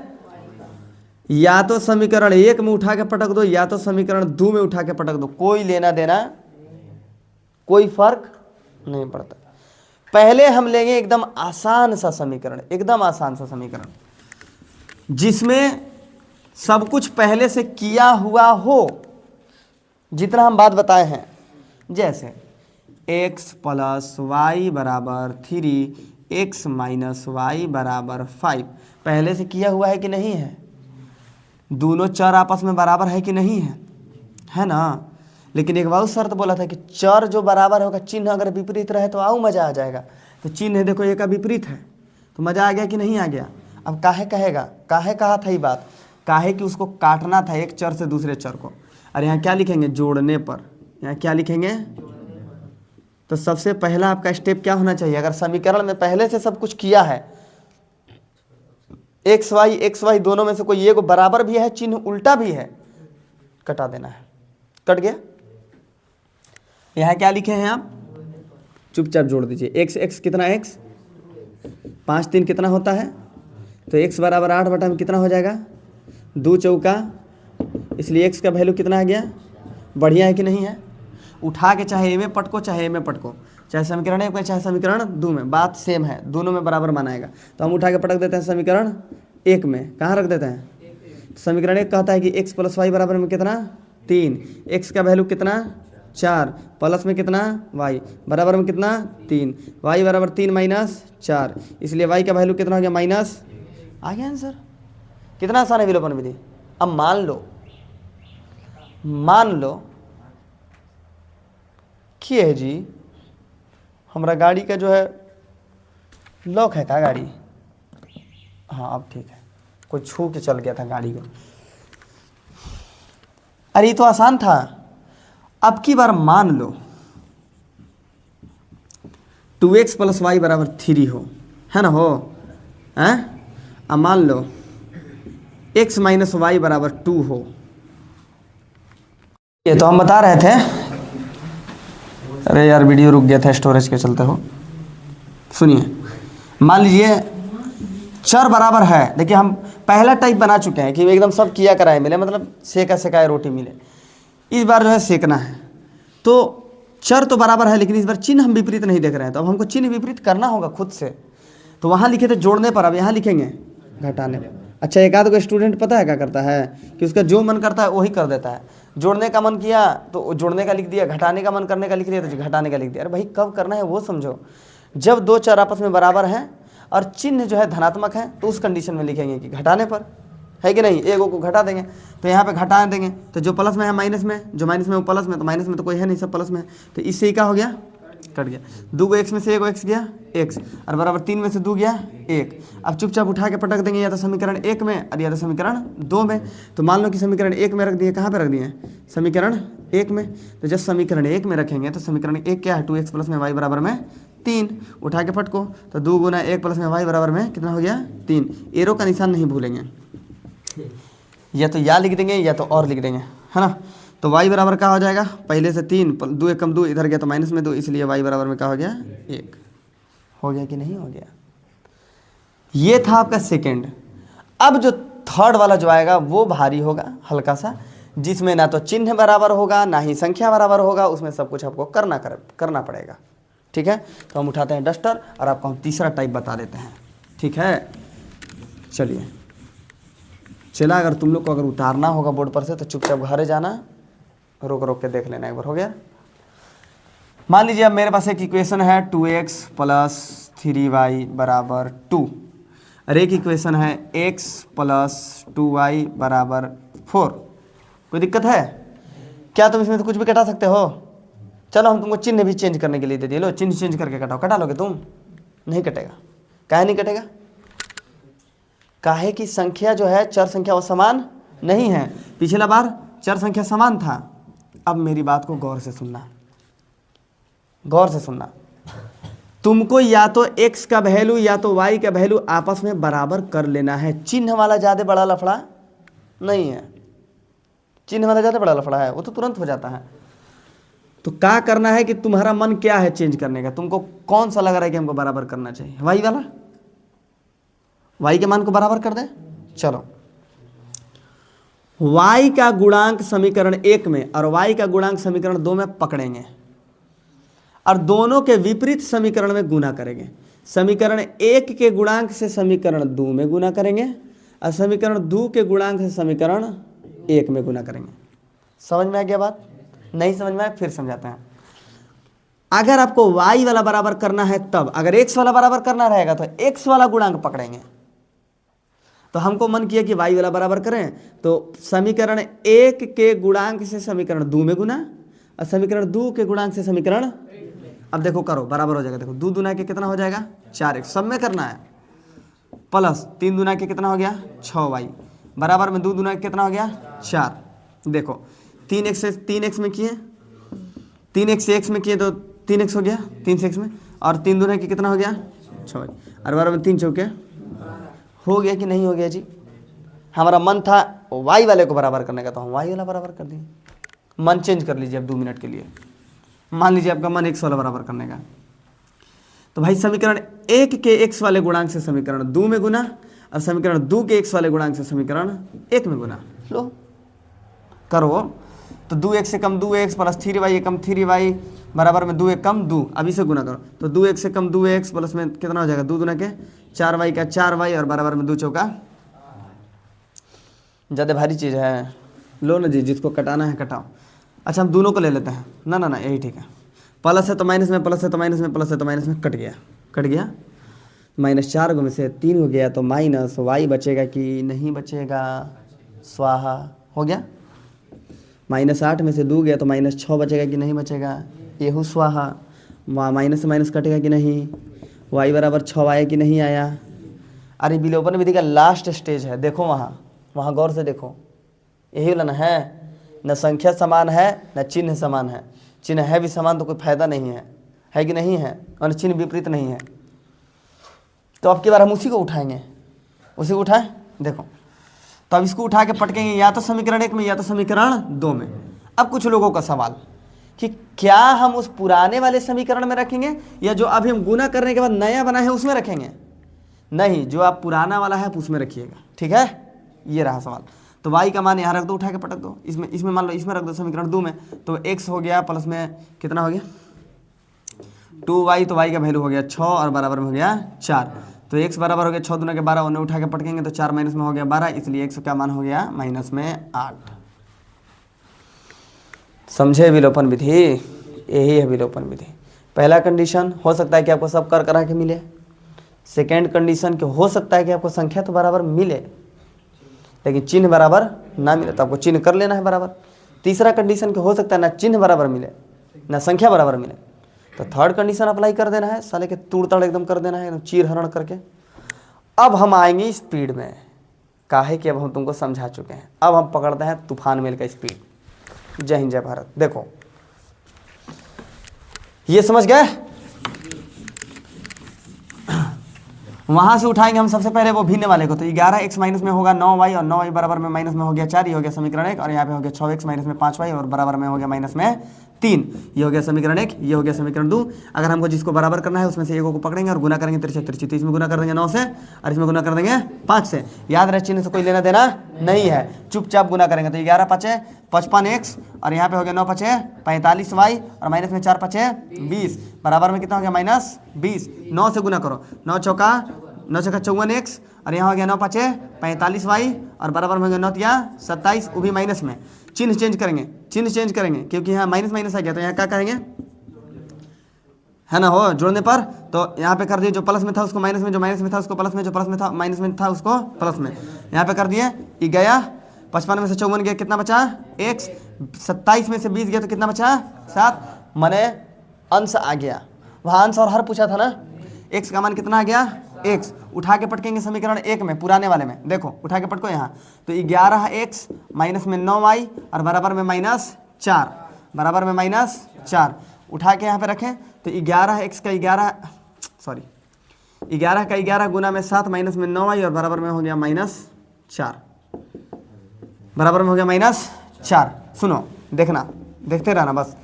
या तो समीकरण 1 में उठा के पटक दो या तो समीकरण 2 में उठा के पटक दो, कोई लेना देना, कोई फर्क नहीं पड़ता। पहले हम लेंगे एकदम आसान सा समीकरण, एकदम आसान सा समीकरण जिसमें सब कुछ पहले से किया हुआ हो, जितना हम बात बताए हैं। जैसे x + y = 3, x - y = 5, पहले से किया हुआ है कि नहीं है? दोनों चर आपस में बराबर है कि नहीं है ना। लेकिन एक बहुत शर्त बोला था कि चर जो बराबर होगा, चिन्ह अगर विपरीत रहे तो आओ मजा आ जाएगा। तो चिन्ह देखो ये का विपरीत है, तो मजा आ गया कि नहीं आ गया। अब काहे कहेगा, काहे कहा था ये बात? काहे कि उसको काटना था एक चर से दूसरे चर को। और यहाँ क्या लिखेंगे? जोड़ने पर। यहाँ क्या लिखेंगे? तो सबसे पहला आपका स्टेप क्या होना चाहिए? अगर समीकरण में पहले से सब कुछ किया है, एक्स वाई दोनों में से कोई एक बराबर भी है, चिन्ह उल्टा भी है, कटा देना है। कट गया। यहाँ क्या लिखे हैं आप? चुपचाप जोड़ दीजिए। एक्स कितना? एक्स 5 3 कितना होता है? तो x = 8 में कितना हो जाएगा? 2 चौका, इसलिए x का वैल्यू कितना आ गया? बढ़िया है कि नहीं है? उठा के चाहे ए में पटको चाहे ए में पटको, चाहे समीकरण 1 में चाहे समीकरण 2 में, बात सेम है, दोनों में बराबर मानाएगा। तो हम उठा के पटक देते हैं समीकरण 1 में। कहाँ रख देते हैं? समीकरण 1 कहता है कि x + y बराबर में कितना? 3, x का वैल्यू कितना? 4, प्लस में कितना? y बराबर में कितना? 3, y = 3 - 4, इसलिए y का वैल्यू कितना हो गया? माइनस। आ गया आंसर। कितना आसान है विलोपन विधि। अब मान लो कि है जी हमारा गाड़ी का जो है लॉक है, का गाड़ी, हाँ अब ठीक है, कोई छू के चल गया था गाड़ी को। अरे ये तो आसान था। अब की बार मान लो 2x + y = 3 हो, है ना, हो हैं? अब मान लो x - y = 2 हो। ये तो हम बता रहे थे। अरे यार वीडियो रुक गया था स्टोरेज के चलते हो। सुनिए, मान लीजिए चर बराबर है। देखिए हम पहला टाइप बना चुके हैं कि एकदम सब किया कराए मिले, मतलब सेका सेकाए रोटी मिले। इस बार जो है सेकना है, तो चर तो बराबर है लेकिन इस बार चिन्ह हम विपरीत नहीं देख रहे हैं, तो अब हमको चिन्ह विपरीत करना होगा खुद से। तो वहाँ लिखे थे जोड़ने पर, अब यहाँ लिखेंगे घटाने पर। अच्छा, एक आध को स्टूडेंट पता है क्या करता है कि उसका जो मन करता है वही कर देता है। जोड़ने का मन किया तो जोड़ने का लिख दिया, घटाने का मन करने का लिख दिया तो घटाने का लिख दिया। अरे भाई कब करना है वो समझो। जब दो चर आपस में बराबर हैं और चिन्ह जो है धनात्मक है तो उस कंडीशन में लिखेंगे कि घटाने पर, है कि नहीं, एगो को घटा देंगे तो यहाँ पे घटा देंगे, तो जो प्लस में है माइनस में, जो माइनस में वो प्लस में, तो माइनस में तो कोई है नहीं, सब प्लस में है, तो इससे ही क्या हो गया? कट गया। 2 एक्स में से एगो एक्स गया एक्स, और बराबर 3 में से 2 गया 1। अब चुपचाप उठा के पटक देंगे या तो समीकरण 1 में और या तो समीकरण 2 में। तो मान लो कि समीकरण 1 में रख दिए, कहाँ पे रख दिए? समीकरण 1 में। तो जब समीकरण 1 में रखेंगे तो समीकरण 1 क्या है? 2x + y = 3, उठा के पटको तो 2 गुना 1 प्लस में y बराबर में कितना हो गया 3। एरो का निशान नहीं भूलेंगे, या तो या लिख देंगे या तो और लिख देंगे, है ना। तो y बराबर क्या हो जाएगा, पहले से 3, 2 1 कम 2, इधर गया तो माइनस में 2, इसलिए y बराबर में क्या हो गया 1। हो गया कि नहीं हो गया। ये था आपका सेकेंड। अब जो थर्ड वाला जो आएगा वो भारी होगा हल्का सा, जिसमें ना तो चिन्ह बराबर होगा ना ही संख्या बराबर होगा, उसमें सब कुछ आपको करना पड़ेगा। ठीक है, तो हम उठाते हैं डस्टर और आपको हम तीसरा टाइप बता देते हैं। ठीक है, चलिए चला, अगर तुम लोग को अगर उतारना होगा बोर्ड पर से तो चुपचाप घर जाना, रोक रोक के देख लेना एक बार। हो गया। मान लीजिए अब मेरे पास एक इक्वेशन है 2x प्लस 3y बराबर 2, और एक इक्वेशन है x प्लस 2y बराबर 4। कोई दिक्कत है क्या? तुम इसमें से कुछ भी कटा सकते हो। चलो हम तुमको चिन्ह भी चेंज करने के लिए दे दिए, लो चिन्ह चेंज करके कटाओ। कटा लोगे तुम? नहीं कटेगा। काहे नहीं कटेगा? काहे की संख्या जो है चर संख्या वो समान नहीं है। पिछला बार चर संख्या समान था। अब मेरी बात को गौर से सुनना, गौर से सुनना। तुमको या तो x का वैल्यू या तो y का वैल्यू आपस में बराबर कर लेना है। चिन्ह वाला ज़्यादा बड़ा लफड़ा नहीं है, चिन्ह वाला ज़्यादा बड़ा लफड़ा है, वो तो तुरंत हो जाता है। तो क्या करना है कि तुम्हारा मन क्या है चेंज करने का, तुमको कौन सा लग रहा है कि हमको बराबर करना चाहिए? y वाला, y के मान को बराबर कर दे। चलो, y का गुणांक समीकरण 1 में और y का गुणांक समीकरण 2 में पकड़ेंगे और दोनों के विपरीत समीकरण में गुना करेंगे। समीकरण 1 के गुणांक से समीकरण 2 में गुना करेंगे और समीकरण 2 के गुणांक से समीकरण 1 में गुना करेंगे। समझ में आ गया बात? नहीं समझ में आया फिर समझाते हैं। अगर आपको y वाला बराबर करना है तब, अगर x वाला बराबर करना रहेगा तो x वाला गुणांक पकड़ेंगे। तो हमको मन किया कि y वाला बराबर करें, तो समीकरण 1 के गुणांक से समीकरण 2 में गुना और समीकरण 2 के गुणांक से समीकरण, अब देखो करो बराबर हो जाएगा। देखो 2 दूना के कितना हो जाएगा 4x, सब में करना है, प्लस 3 दूना के कितना हो गया 6y बराबर में 2 दूना के कितना हो गया 4। देखो 3x से 3x में किए, 3x से x में किए तो 3x हो गया 3 से x में, और 3 दूना के कितना हो गया 6y, और बराबर में 3 चौके हो गया कि नहीं हो गया जी? हमारा मन था y वाले को बराबर करने का तो हम y वाला बराबर कर दिए। मन चेंज कर लीजिए अब 2 मिनट के लिए। मान लीजिए आपका मन x वाला बराबर करने का, तो भाई समीकरण 1 के x वाले गुणांक से समीकरण 2 में गुना और समीकरण 2 के x वाले गुणांक से समीकरण 1 में गुना। लो करो, तो 2x से कम 2x प्लस 3y कम 3y बराबर में 2 कम 2, अभी से गुना करो तो 2x से कम 2x प्लस में कितना हो जाएगा 2 दूना के 4y का 4y और बराबर में 2 चौका। ज़्यादा भारी चीज़ है, लो ना जी, जिसको कटाना है कटाओ। अच्छा हम दोनों को ले लेते हैं, ना ना ना यही ठीक है। प्लस है तो माइनस में, प्लस है तो माइनस में, प्लस है तो माइनस में, कट गया कट गया। -4 में से 3 हो गया तो माइनस y बचेगा कि नहीं बचेगा? स्वाहा हो गया। -8 में से 2 गया तो -6 बचेगा कि नहीं बचेगा? येहू स्वाहा। माइनस से माइनस कटेगा कि नहीं? y बराबर 6 आया कि नहीं आया? अरे विलोपन विधि का लास्ट स्टेज है, देखो वहाँ गौर से देखो, यही वाला ना है। न संख्या समान है न चिन्ह समान है। चिन्ह है भी समान तो कोई फायदा नहीं है कि नहीं है? और चिन्ह विपरीत नहीं है। तो अब की बार हम उसी को उठाएंगे, उसी को उठाएं। देखो तो अब इसको उठा के पटकेंगे या तो समीकरण 1 में या तो समीकरण 2 में। अब कुछ लोगों का सवाल कि क्या हम उस पुराने वाले समीकरण में रखेंगे या जो अभी हम गुना करने के बाद नया बना है उसमें रखेंगे? नहीं, जो आप पुराना वाला है उसमें रखिएगा। ठीक है, ये रहा सवाल। तो y का मान यहाँ रख दो, उठा के पटक दो। इसमें मान लो इसमें रख दो समीकरण 2 में, तो x हो गया प्लस में कितना हो गया 2y, तो y का वैल्यू हो गया 6 और बराबर में हो गया 4। तो x बराबर हो गया 6 दूना के 12, उन्हें उठा के पटकेंगे तो 4 माइनस में हो गया 12, इसलिए x का मान हो गया -8। समझे विलोपन विधि? यही है विलोपन विधि। पहला कंडीशन हो सकता है कि आपको सब कर करा के मिले। सेकेंड कंडीशन के हो सकता है कि आपको संख्या तो बराबर मिले लेकिन चिन्ह बराबर ना मिले, तो आपको चिन्ह कर लेना है बराबर। तीसरा कंडीशन के हो सकता है ना चिन्ह बराबर मिले ना संख्या बराबर मिले, तो थर्ड कंडीशन अप्लाई कर देना है, साले के तूड़ ताड़ एकदम कर देना है, एकदम चीर हरण करके। अब हम आएंगे स्पीड में, काहे कि अब हम तुमको समझा चुके हैं। अब हम पकड़ते हैं तूफान मेल का स्पीड। जय हिंद जय भारत। देखो ये समझ गए? वहाँ से उठाएंगे हम सबसे पहले वो भिन्न वाले को, तो 11x माइनस में होगा 9y और 9y बराबर में माइनस में हो गया 4, ये हो गया समीकरण 1, और यहाँ पे हो गया 6x माइनस में 5y और बराबर में हो गया माइनस में 3, ये हो गया समीकरण 1, ये हो गया समीकरण 2। अगर हमको जिसको बराबर करना है उसमें से एक को पकड़ेंगे और गुना करेंगे तिरछे तिरछी, तो इसमें गुना कर देंगे 9 से और इसमें गुना कर देंगे 5 से। याद रहे चिन्ह से कोई लेना देना नहीं है, चुपचाप गुना करेंगे। तो 11 5 55x और यहाँ पे हो गया 9 5 45y और माइनस में 4 5 20 बराबर में कितना हो गया माइनस 20। 9 से गुना करो, 9 चौका 54x और यहाँ हो गया 9 5 45y और बराबर में हो गया 9 तिया 27, वो भी माइनस में। चिन्ह चेंज करेंगे, चिन्ह चेंज करेंगे क्योंकि यहाँ माइनस माइनस आ गया, तो यहाँ क्या करेंगे है ना, हो जोड़ने पर तो यहाँ पे कर दिए जो प्लस में था उसको माइनस में, जो माइनस में था उसको प्लस में, जो प्लस में था माइनस में था उसको प्लस में। यहाँ पे कर दिए, ये गया 55 में से 54 गया, कितना बचा x, 27 में से 20 गया तो कितना बचा 7, माने अंश आ गया। वहाँ अंश और हर पूछा था ना, x का मान कितना आ गया x। उठा के पटकेंगे समीकरण 1 में, पुराने वाले में देखो उठा के पटको यहाँ, तो 11x माइनस में 9y और बराबर में माइनस 4, बराबर में माइनस 4। उठा के यहाँ पे रखें तो 11x का 11 गुना में 7 माइनस में 9y और बराबर में हो गया माइनस 4, बराबर में हो गया माइनस 4। सुनो देखना, देखते रहना बस।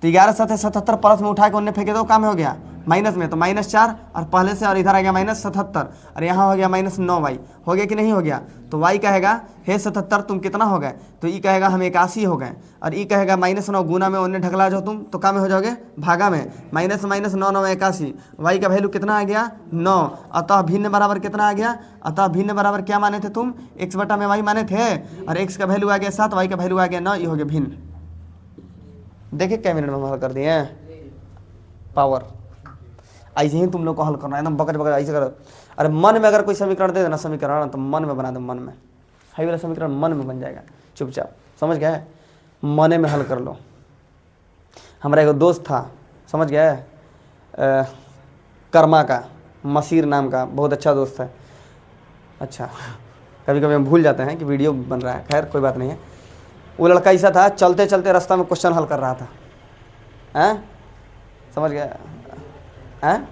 तो 11 7 77 प्लस में उठा के उन्हें फेंके दो, काम हो गया माइनस में, तो माइनस 4 और पहले से और इधर आ गया माइनस 77 और यहाँ हो गया माइनस 9y। हो गया कि नहीं हो गया, तो y कहेगा हे 77 तुम कितना हो गए, तो ई कहेगा हम 81 हो गए, और ई कहेगा माइनस 9 गुना में उन्हें ढकला जाओ तुम तो काम हो जाओगे भागा में, माइनस माइनस 9 9 81, y का वैल्यू कितना आ गया 9। अतः भिन्न बराबर कितना आ गया, अतः भिन्न बराबर क्या माने थे तुम, x बटा में y माने थे, और x का वैल्यू आ गया 7, y का वैल्यू आ गया 9, ये हो गया भिन्न। देखिए क्या मिनट में हल कर दिए पावर। ऐसे ही तुम लोग को हल करना है एकदम बकट बकट ऐसे करो। अरे मन में अगर कोई समीकरण दे देना समीकरण, तो मन में बना दो, मन में हाई वाला समीकरण मन में बन जाएगा चुपचाप, समझ गए, मन में हल कर लो। हमारा एक दोस्त था, समझ गए, कर्मा का, मसीर नाम का, बहुत अच्छा दोस्त है। अच्छा कभी कभी हम भूल जाते हैं कि वीडियो बन रहा है, खैर कोई बात नहीं है। वो लड़का ऐसा था, चलते चलते रास्ता में क्वेश्चन हल कर रहा था, हैं समझ गए, हैं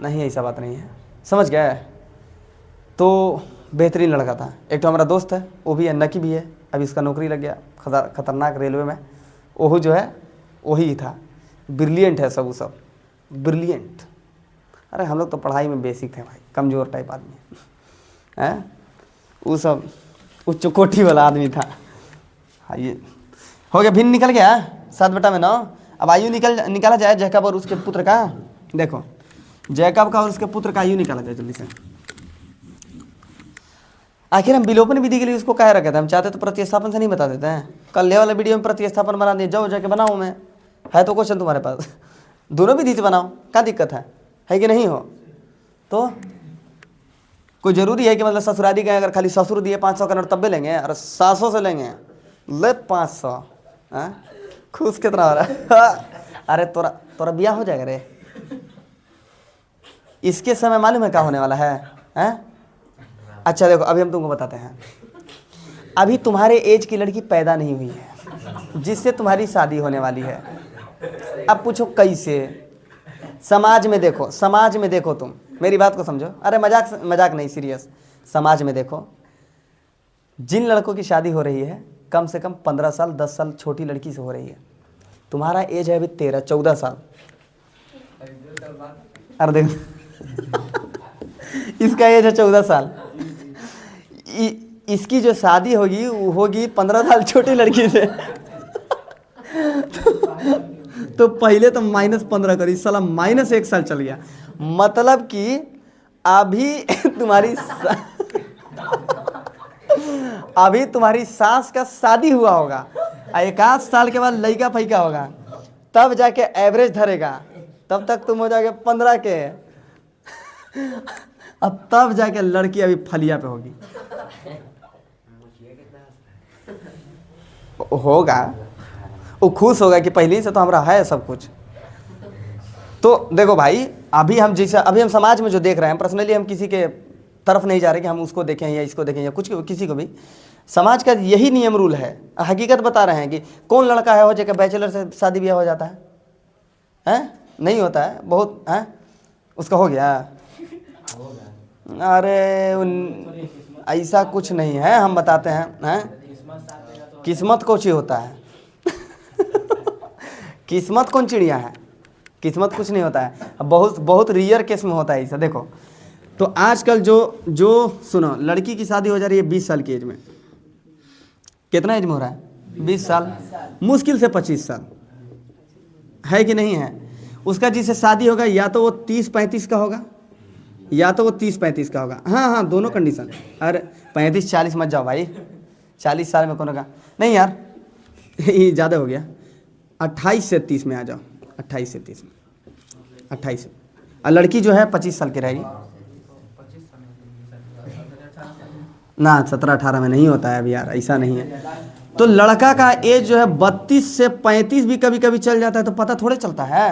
नहीं ऐसा बात नहीं है, समझ गए। तो बेहतरीन लड़का था। एक तो हमारा दोस्त है, वो भी है, नकी भी है, अभी इसका नौकरी लग गया खतरनाक रेलवे में। वो जो है वही था, ब्रिलियंट है, सब ब्रिलियंट। अरे हम लोग तो पढ़ाई में बेसिक थे भाई, कमज़ोर टाइप आदमी हैं, वो सब उच्च कोटि वाला आदमी था। हाँ ये हो गया, भिन्न निकल गया 7 बटा में 9। अब आयु निकाला जाए जैकब और उसके पुत्र का। देखो जैकब का और उसके पुत्र का आयु निकाला जाए जल्दी से। आखिर हम विलोपन विधि के लिए उसको कह रखे थे, हम चाहते तो प्रतिस्थापन से नहीं बता देते हैं। कल ले वाले वीडियो में प्रतिस्थापन बना दिए, जाओ जाके बनाओ, मैं है तो क्वेश्चन तुम्हारे पास, दोनों विधि से बनाओ, क्या दिक्कत है कि नहीं हो। तो कोई ज़रूरी है कि मतलब ससुराली गए, अगर खाली ससुर दिए 500 का नोट तब भी लेंगे, और 700 से लेंगे, ले 500, खुश कितना हो रहा है। अरे तोरा ब्याह हो जाएगा रे, इसके समय मालूम है क्या होने वाला है? अच्छा देखो अभी हम तुमको बताते हैं, अभी तुम्हारे एज की लड़की पैदा नहीं हुई है जिससे तुम्हारी शादी होने वाली है। अब पूछो कैसे, समाज में देखो तुम मेरी बात को समझो, अरे मजाक नहीं, सीरियस। समाज में देखो, जिन लड़कों की शादी हो रही है कम से कम 15 साल 10 साल छोटी लड़की से हो रही है। तुम्हारा एज है अभी 13-14 साल, अरे देखो इसका एज है 14 साल, इसकी जो शादी होगी वो होगी 15 साल छोटी लड़की से। तो पहले तो -15 करी, साला -1 साल चल गया। मतलब कि अभी तुम्हारी सास का शादी हुआ होगा, 1 साल के बाद लड़का फैका होगा, तब जाके एवरेज धरेगा, तब तक तुम हो जाओगे 15 के। अब तब जाके लड़की अभी फलिया पे होगी, होगा वो खुश होगा कि पहले से तो हमारा है सब कुछ। तो देखो भाई, अभी हम समाज में जो देख रहे हैं, पर्सनली हम किसी के तरफ नहीं जा रहे कि हम उसको देखें या इसको देखें या कुछ किसी को भी, समाज का यही नियम रूल है। हकीकत बता रहे हैं कि कौन लड़का है हो जाकर बैचलर से शादी ब्याह हो जाता है? नहीं होता है, बहुत है उसका हो गया, अरे ऐसा कुछ नहीं है, हम बताते हैं किस्मत कौन सी होता है किस्मत कौन चिड़िया है, किस्मत कुछ नहीं होता है, बहुत बहुत रेयर केस में होता है ऐसा। देखो तो आजकल जो जो सुनो, लड़की की शादी हो जा रही है 20 साल की एज में, कितना एज में हो रहा है, 20 साल, मुश्किल से 25 साल है कि नहीं है। उसका जिससे शादी होगा या तो वो 30-35 का होगा, या तो वो 30-35 का होगा। हाँ हाँ, दोनों कंडीशन। अरे 35-40 मत जाओ भाई, 40 साल में कौन होगा, नहीं यार ये ज़्यादा हो गया। 28 से 30 में आ जाओ, 28 से 30 में, 28 से। और लड़की जो है 25 साल की रहेगी ना, 17-18 में नहीं होता है अभी यार, ऐसा नहीं है। तो लड़का का एज जो है 32 से 35 भी कभी कभी चल जाता है, तो पता थोड़े चलता है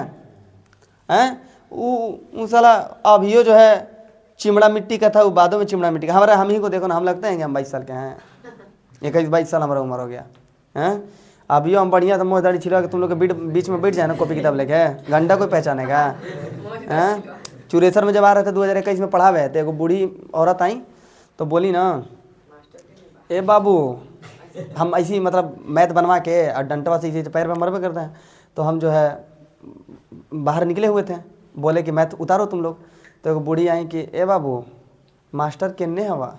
हैं। वो साला अभियो जो है चिमड़ा मिट्टी का था, वो बादों में चिमड़ा मिट्टी का। हमारा हम ही को देखो ना, हम लगते हैं कि हम 22 साल के हैं, 21-22 साल हमारा उम्र हो गया हैं। अभियो हम बढ़िया था, मोह दाढ़ी छिड़वा के तुम लोग के बीच में बैठ जाए ना कॉपी किताब लेके, घंटा कोई पहचानेगा हैं। चुरेसर में जब आ रहे थे 2021 में पढ़ा हुए थे, एगो बूढ़ी औरत आई तो बोली ना, ए बाबू हम ऐसी मतलब मैथ बनवा के और डंटवा से इसी पैर में मरबे करते हैं, तो हम जो है बाहर निकले हुए थे, बोले कि मैथ उतारो तुम लोग। तो एक बूढ़ी आई कि ए बाबू मास्टर किन्ने हवा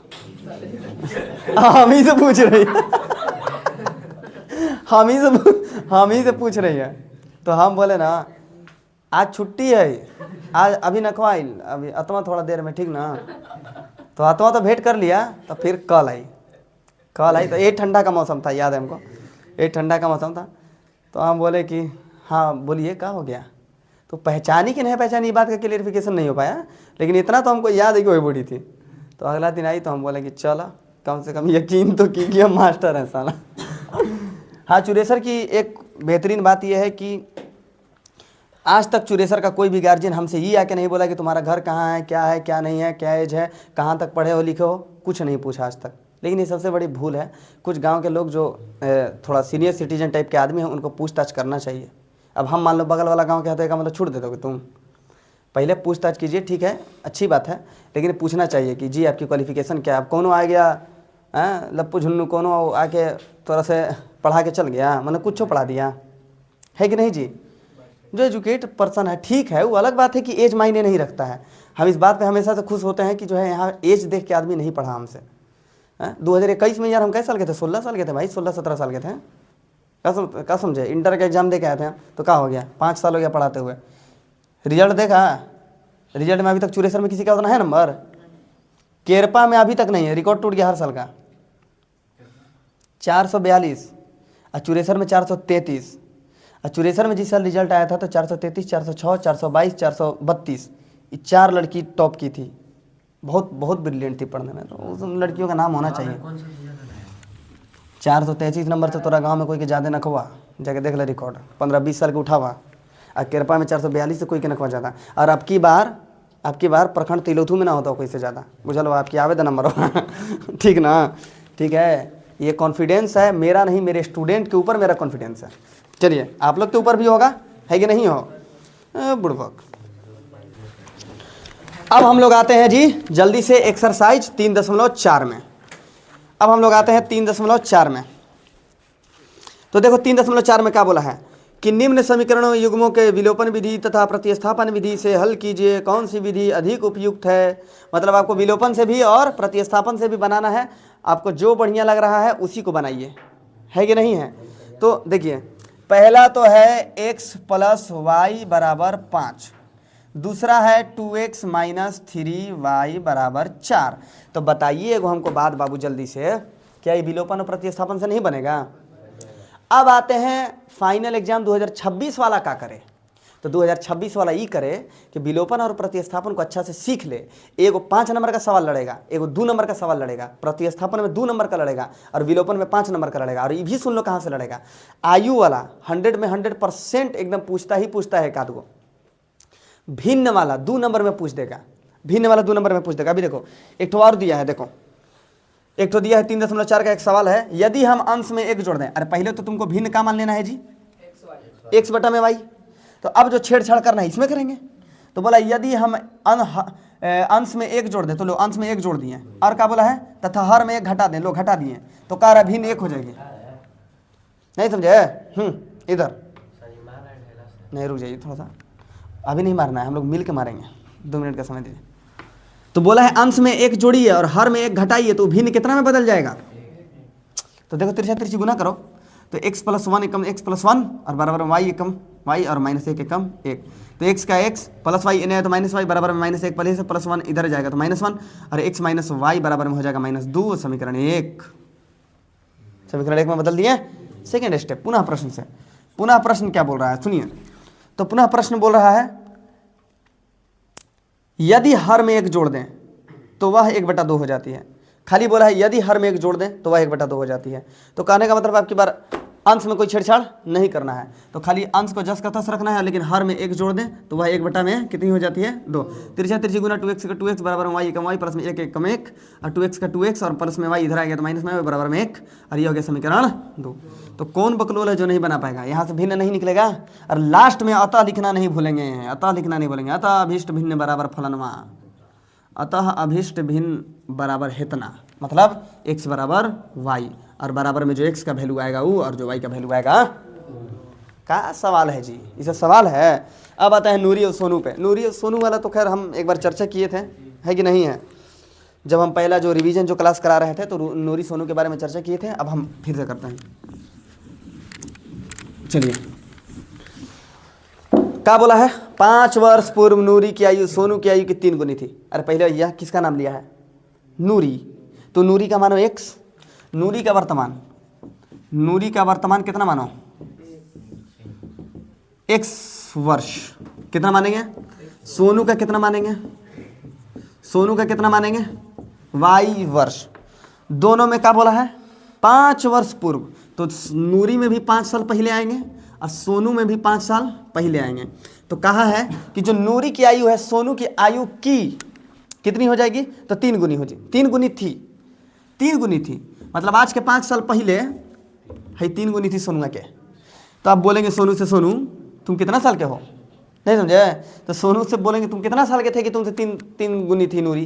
हम ही से पूछ रही है हम ही से पूछ रही है। तो हम बोले ना आज छुट्टी है, आज अभी नखवा अभी अतवा थोड़ा देर में, ठीक ना। तो अतवा तो भेंट कर लिया, तो फिर कल आई तो ये ठंडा का मौसम था, याद है हमको, ये ठंडा का मौसम था। तो हम बोले कि हाँ बोलिए क्या हो गया। तो पहचानी कि नहीं पहचानी ये बात का क्लियरिफिकेशन नहीं हो पाया, लेकिन इतना तो हमको याद है कि वही बूढ़ी थी। तो अगला दिन आई तो हम बोले कि चला कम से कम यकीन तो की कि हम मास्टर हैं साला हाँ, चुरेसर की एक बेहतरीन बात यह है कि आज तक चुरेसर का कोई भी गार्जियन हमसे ये आके नहीं बोला कि तुम्हारा घर कहाँ है, क्या नहीं है, क्या एज है, कहाँ तक पढ़े हो लिखे हो, कुछ नहीं पूछा आज तक। लेकिन ये सबसे बड़ी भूल है। कुछ गांव के लोग जो थोड़ा सीनियर सिटीजन टाइप के आदमी हैं, उनको पूछताछ करना चाहिए। अब हम मान लो बगल वाला गांव के हैं, का मतलब छूट दे दोगे तुम, पहले पूछताछ कीजिए, ठीक है अच्छी बात है, लेकिन पूछना चाहिए कि जी आपकी क्वालिफिकेशन क्या है। अब कौन आ गया लप्पू झुन्नू, कौन आके थोड़ा से पढ़ा के चल गया, मतलब कुछ पढ़ा दिया है कि नहीं जी। जो एजुकेट पर्सन है ठीक है, वो अलग बात है कि एज मायने नहीं रखता है। हम इस बात पे हमेशा से खुश होते हैं कि जो है यहाँ एज देख के आदमी नहीं पढ़ा हमसे। 2021 में यार हम कैसे साल के थे, 16 साल के थे भाई, 16-17 साल के थे। क्या समझे, इंटर का एग्जाम दे के आए थे तो क्या हो गया, 5 साल हो गया पढ़ाते हुए। रिजल्ट देखा, रिजल्ट में अभी तक चुरेसर में किसी का उतना है नंबर, केरपा में अभी तक नहीं है, रिकॉर्ड टूट गया हर साल का। 442 और चुरेसर में 433। और चुरेसर में जिस साल रिजल्ट आया था तो 433, 406, 422, 432, ये 4 लड़की टॉप की थी। बहुत बहुत ब्रिलियंट थी पढ़ने में, तो उस लड़कियों का नाम होना चाहिए। 433 नंबर से तोरा गांव में कोई के ज़्यादा नखवा, जाके देख ले रिकॉर्ड, 15-20 साल के उठावा। और केरपा में 442 से कोई के नखवा ज़्यादा। और अब की बार प्रखंड तिलोथू में ना होता कोई से ज़्यादा, बुझल हो, आपकी आवेदन नंबर हो ठीक ना, ठीक है। ये कॉन्फिडेंस है मेरा नहीं, मेरे स्टूडेंट के ऊपर मेरा कॉन्फिडेंस है। चलिए आप लोग के ऊपर भी होगा, है कि नहीं हो बुड़बक। अब हम लोग आते हैं जी जल्दी से एक्सरसाइज 3.4 में। अब हम लोग आते हैं 3.4 में। तो देखो 3.4 में क्या बोला है कि निम्न समीकरणों युग्मों के विलोपन विधि तथा प्रतिस्थापन विधि से हल कीजिए, कौन सी विधि अधिक उपयुक्त है। मतलब आपको विलोपन से भी और प्रतिस्थापन से भी बनाना है, आपको जो बढ़िया लग रहा है उसी को बनाइए, है कि नहीं है। तो देखिए पहला तो है x + y = 5, दूसरा है 2x - 3y = 4। तो बताइए एगो हमको बात बाबू जल्दी से, क्या ये विलोपन और प्रतिस्थापन से नहीं बनेगा। अब आते हैं फाइनल एग्जाम 2026 वाला क्या करे। तो 2026 वाला ये करे कि विलोपन और प्रतिस्थापन को अच्छा से सीख ले। एगो 5 नंबर का सवाल लड़ेगा, एगो 2 नंबर का सवाल लड़ेगा, प्रतिस्थापन में 2 नंबर का लड़ेगा और विलोपन में 5 नंबर का लड़ेगा। और ये भी सुन लो कहाँ से लड़ेगा, आयु वाला 100 में 100% एकदम पूछता है एक आध गो। भिन्न वाला 2 नंबर में पूछ देगा, भिन्न वाला 2 नंबर में पूछ देगा। अभी देखो एक तो और दिया है, देखो एक तो दिया है 3.4 का एक सवाल है, यदि हम अंश में 1 जोड़ दें। अरे पहले तो तुमको भिन्न का मान लेना है जी, x/y। तो अब जो छेड़छाड़ करना है इसमें करेंगे। तो बोला यदि हम अंश में एक जोड़ दें, तो लो अंश में एक जोड़ दिए, और क्या बोला है तथा हर में एक घटा दें, लो घटा दिए, तो क्या रहा भिन्न एक हो जाएगी। नहीं समझे? इधर नहीं, रुक जाइए थोड़ा सा, अभी नहीं मारना है, हम लोग मिल के मारेंगे, 2 मिनट का समय दीजिए। तो बोला है अंश में एक जोड़िए और हर में एक घटाइए, तो भिन्न कितना में बदल जाएगा? तो देखो तिरछा तिरछी गुना करो, तो x + 1 एकम x + 1 और बराबर में y एकम y और -1 एकम 1, तो x का x प्लस y इन्हें तो -y बराबर में -1 पहले से +1 इधर जाएगा तो -1 और x - y बराबर में हो जाएगा -2, समीकरण 1। समीकरण 1 में बदल दिए। सेकेंड स्टेप, पुनः प्रश्न से। पुनः प्रश्न क्या बोल रहा है सुनिए, तो पुनः प्रश्न बोल रहा है यदि हर में एक जोड़ दें तो वह 1/2 हो जाती है। खाली बोला है यदि हर में एक जोड़ दें तो वह 1/2 हो जाती है। तो कहने का मतलब आपकी बार अंश में कोई छेड़छाड़ नहीं करना है, तो खाली अंश को जस का तस रखना है, लेकिन हर में एक जोड़ दें तो वह 1/2 में कितनी हो जाती है? 2। तिरछा तिरछी गुना 2x का 2x बराबर में y एकम y प्लस में 1 एकम 1 और 2x का 2x और प्लस में y इधर आ गया तो माइनस में बराबर में 1 और ये हो गया समीकरण 2। तो कौन बकलोल है जो नहीं बना पाएगा? यहाँ से भिन्न नहीं निकलेगा और लास्ट में अतः लिखना नहीं भूलेंगे, अतः लिखना नहीं भूलेंगे, अतः अभीष्ट भिन्न बराबर फलनवा, अतः अभीष्ट भिन्न बराबर हेतना, मतलब x बराबर y और बराबर में जो x का वैल्यू आएगा वो और जो y का वैल्यू आएगा। क्या सवाल है जी? इसे सवाल है। अब आता है नूरी और सोनू पे। नूरी और सोनू वाला तो खैर हम एक बार चर्चा किए थे, है कि नहीं है? जब हम पहला जो रिवीजन जो क्लास करा रहे थे तो नूरी सोनू के बारे में चर्चा किए थे। अब हम फिर से करते हैं। चलिए, क्या बोला है? 5 वर्ष पूर्व नूरी की आयु सोनू की आयु की 3 गुनी थी। अरे पहले यह किसका नाम लिया है? नूरी। तो नूरी का मानो x, नूरी का वर्तमान, नूरी का वर्तमान कितना मानो? x वर्ष कितना मानेंगे? सोनू का कितना मानेंगे? सोनू का कितना मानेंगे? y वर्ष। दोनों में क्या बोला है? 5 वर्ष पूर्व। तो नूरी में भी 5 साल पहले आएंगे और सोनू में भी 5 साल पहले आएंगे। तो कहा है कि जो नूरी की आयु है सोनू की आयु की कितनी हो जाएगी? तो 3 गुनी हो जाएगी। 3 गुनी थी, 3 गुनी थी, मतलब आज के 5 साल पहले है 3 गुनी थी सोनू के। तो आप बोलेंगे सोनू से, सोनू तुम कितना साल के हो? नहीं समझे? तो सोनू से बोलेंगे तुम कितना साल के थे कि तुमसे 3 गुनी थी नूरी।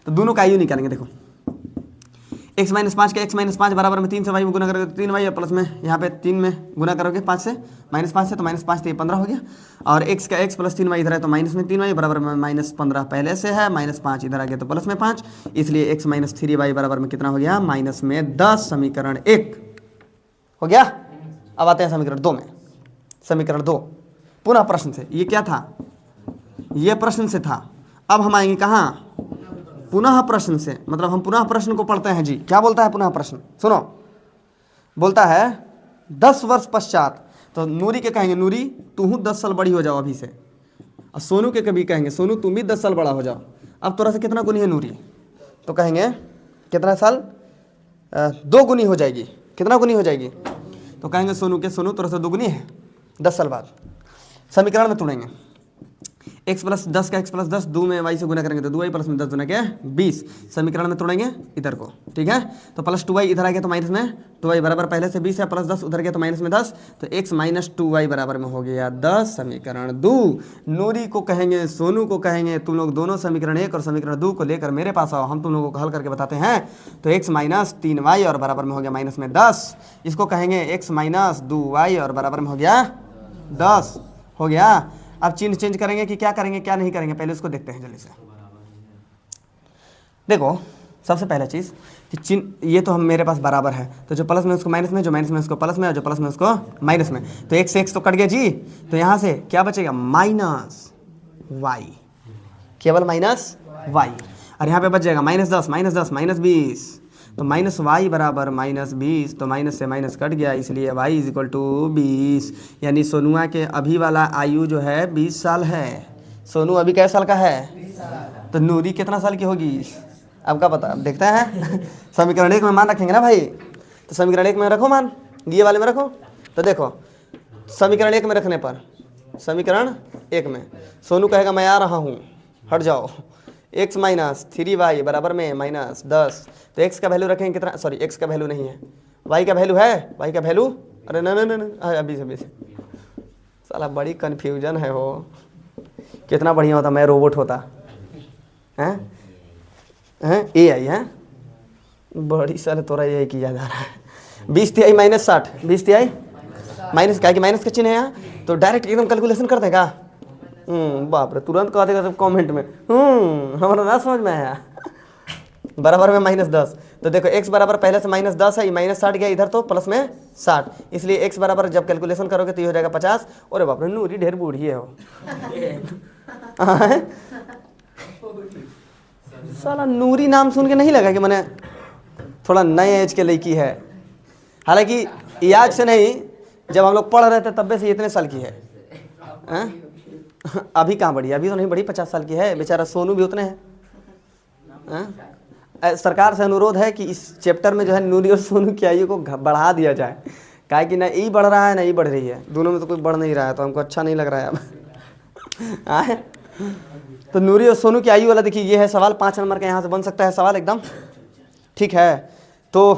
तो दोनों का आयु निकालेंगे। देखो x - 5 का x - 5 बराबर में 3 से y में गुना करोगे तो 3y और प्लस में यहाँ पे 3 में गुना करोगे 5 से, -5 से, तो -5 तो ये 15 हो गया और x का x प्लस 3y इधर है तो माइनस में 3y बराबर में -15 पहले से है, -5 इधर आ गया तो प्लस में 5, इसलिए x - 3y बराबर में कितना हो गया? -10। समीकरण 1 हो गया। अब आते हैं समीकरण 2 में। समीकरण 2 पुनः प्रश्न से। ये क्या था? ये प्रश्न से था। अब हम आएंगे कहाँ? पुनः प्रश्न से, मतलब हम पुनः प्रश्न को पढ़ते हैं जी। क्या बोलता है पुनः प्रश्न? सुनो, बोलता है 10 वर्ष पश्चात। तो नूरी के कहेंगे नूरी तू 10 साल बड़ी हो जाओ अभी से, और सोनू के कभी कहेंगे सोनू तुम भी 10 साल बड़ा हो जाओ। अब तोरा से कितना गुनी है नूरी? तो कहेंगे कितना साल? 2 गुनी हो जाएगी। कितना गुनी हो जाएगी? तो कहेंगे सोनू के सोनू तोरा से 2 गुनी है 10 साल बाद। समीकरण में तोड़ेंगे x + 10 का x + 10 2 में y से गुना करेंगे तो 2y प्लस में 10 गुना क्या? 20। समीकरण में तोड़ेंगे इधर को, ठीक है? तो प्लस 2y इधर आ गया तो माइनस में 2y बराबर पहले से 20 है, प्लस 10 उधर गया तो माइनस में 10, तो x - 2y बराबर में हो गया 10। समीकरण 2। नूरी को कहेंगे सोनू को कहेंगे तुम लोग दोनों समीकरण 1 और समीकरण 2 को लेकर मेरे पास आओ, हम तुम लोगों को हल करके बताते हैं। तो x - 3y और बराबर में हो गया -10। इसको कहेंगे x - 2y और बराबर में हो गया 10। हो गया। अब चिन्ह चेंज करेंगे कि क्या करेंगे क्या नहीं करेंगे, पहले उसको देखते हैं जल्दी से। देखो सबसे पहला चीज़ कि चिन्ह ये तो हम मेरे पास बराबर है, तो जो प्लस में उसको माइनस में, जो माइनस में उसको प्लस में और जो प्लस में उसको माइनस में, तो x से x तो कट गया जी। तो यहाँ से क्या बचेगा? -y, केवल -y। और यहाँ पे बच जाएगा -10 -20, तो -y बराबर -20, तो माइनस से माइनस कट गया, इसलिए y = 20। यानी सोनुआ के अभी वाला आयु जो है 20 साल है। सोनू अभी कैसे साल का है? 20 साल। तो नूरी कितना साल की होगी? आपका पता, अब देखते हैं। समीकरण 1 में मान रखेंगे ना भाई, तो समीकरण 1 में रखो मान, ये वाले में रखो। तो देखो समीकरण 1 में रखने पर, समीकरण 1 में सोनू कहेगा मैं आ रहा हूँ, हट जाओ। x - 3y बराबर में -10, तो x का वैल्यू रखेंगे कितना? सॉरी x का वैल्यू नहीं है, y का वैल्यू है। y का वैल्यू, अरे ना अभी से साला बड़ी कन्फ्यूजन है। हो कितना बढ़िया होता मैं रोबोट होता। हैं हैं ए आई है बड़ी साले तोरा ए आई किया जा रहा है। 20 तिहाई माइनस 60, 20 तिहाई माइनस क्या कि माइनस का चिन्ह है यहाँ, तो डायरेक्ट एकदम कैलकुलेशन कर देगा। बाप रे, तुरंत कह देगा सब कमेंट में हमारा ना समझ में आया। बराबर में -10, तो देखो x बराबर पहले से -10 है, -60 गया इधर तो प्लस में 60, इसलिए x बराबर जब कैलकुलेशन करोगे तो ये हो जाएगा 50। और बाप रे नूरी ढेर बूढ़ी है वो साला नूरी नाम सुन के नहीं लगा कि मैंने थोड़ा नए एज के लड़की है, हालांकि ये आज से नहीं, जब हम लोग पढ़ रहे थे तब से इतने साल की है। अभी कहाँ बढ़ी, अभी तो नहीं बढ़ी, 50 साल की है। बेचारा सोनू भी उतने हैं। सरकार से अनुरोध है कि इस चैप्टर में जो है नूरी और सोनू की आयु को बढ़ा दिया जाए, काहे कि ना ई बढ़ रहा है ना ई बढ़ रही है, दोनों में तो कोई बढ़ नहीं रहा है, तो हमको अच्छा नहीं लग रहा है अब आए। तो नूरी और सोनू की आयु वाला देखिए ये है सवाल, 5 नंबर का यहाँ से बन सकता है सवाल एकदम ठीक है। तो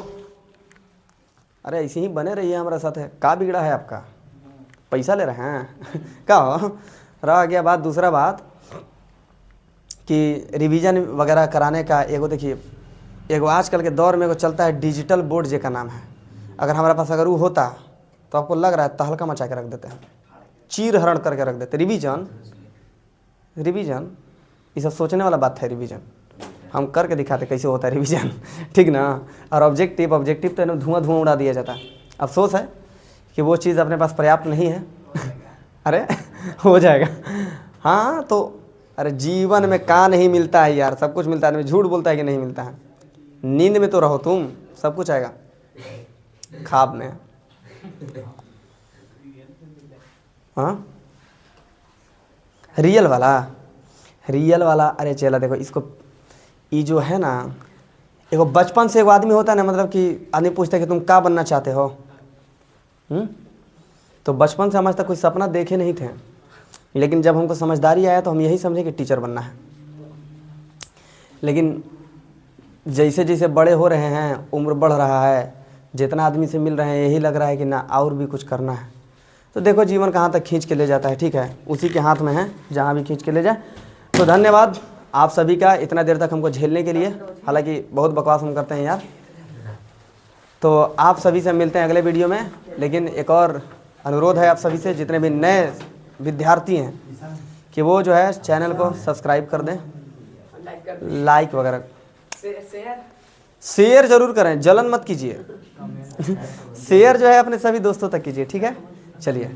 अरे ऐसे ही बने रहिए हमारे साथ है, का बिगड़ा है आपका, पैसा ले रहे हैं क्या हो रह गया बात। दूसरा बात कि रिवीजन वगैरह कराने का एगो देखिए, एगो आजकल के दौर में एगो चलता है डिजिटल बोर्ड जे का नाम है, अगर हमारे पास अगर वो होता तो आपको लग रहा है तहलका मचा के रख देते हैं, चीर हरण करके रख देते। रिवीजन ये सब सोचने वाला बात है, रिवीजन हम करके दिखाते कैसे होता है रिवीजन ठीक ना। और ऑब्जेक्टिव तो एकदम धुआं उड़ा दिया जाता है। अफसोस है कि वो चीज़ अपने पास पर्याप्त नहीं है अरे हो जाएगा। हाँ तो अरे जीवन में का नहीं मिलता है यार, सब कुछ मिलता है, झूठ बोलता है कि नहीं मिलता है। नींद में तो रहो तुम, सब कुछ आएगा ख्वाब में। हाँ रियल वाला अरे चला देखो इसको, ये जो है ना एगो बचपन से एगो आदमी होता है ना, मतलब कि आदमी पूछता है कि तुम क्या बनना चाहते हो, तो बचपन से हम आज तक कोई सपना देखे नहीं थे, लेकिन जब हमको समझदारी आया तो हम यही समझे कि टीचर बनना है। लेकिन जैसे जैसे बड़े हो रहे हैं, उम्र बढ़ रहा है, जितना आदमी से मिल रहे हैं यही लग रहा है कि ना और भी कुछ करना है। तो देखो जीवन कहाँ तक खींच के ले जाता है, ठीक है, उसी के हाथ में है जहाँ भी खींच के ले जाए। तो धन्यवाद आप सभी का इतना देर तक हमको झेलने के लिए, हालांकि बहुत बकवास हम करते हैं यार। तो आप सभी से मिलते हैं अगले वीडियो में, लेकिन एक और अनुरोध है आप सभी से, जितने भी नए विद्यार्थी हैं कि वो जो है चैनल को सब्सक्राइब कर दें, लाइक वगैरह शेयर जरूर करें, जलन मत कीजिए शेयर जो है अपने सभी दोस्तों तक कीजिए, ठीक है। चलिए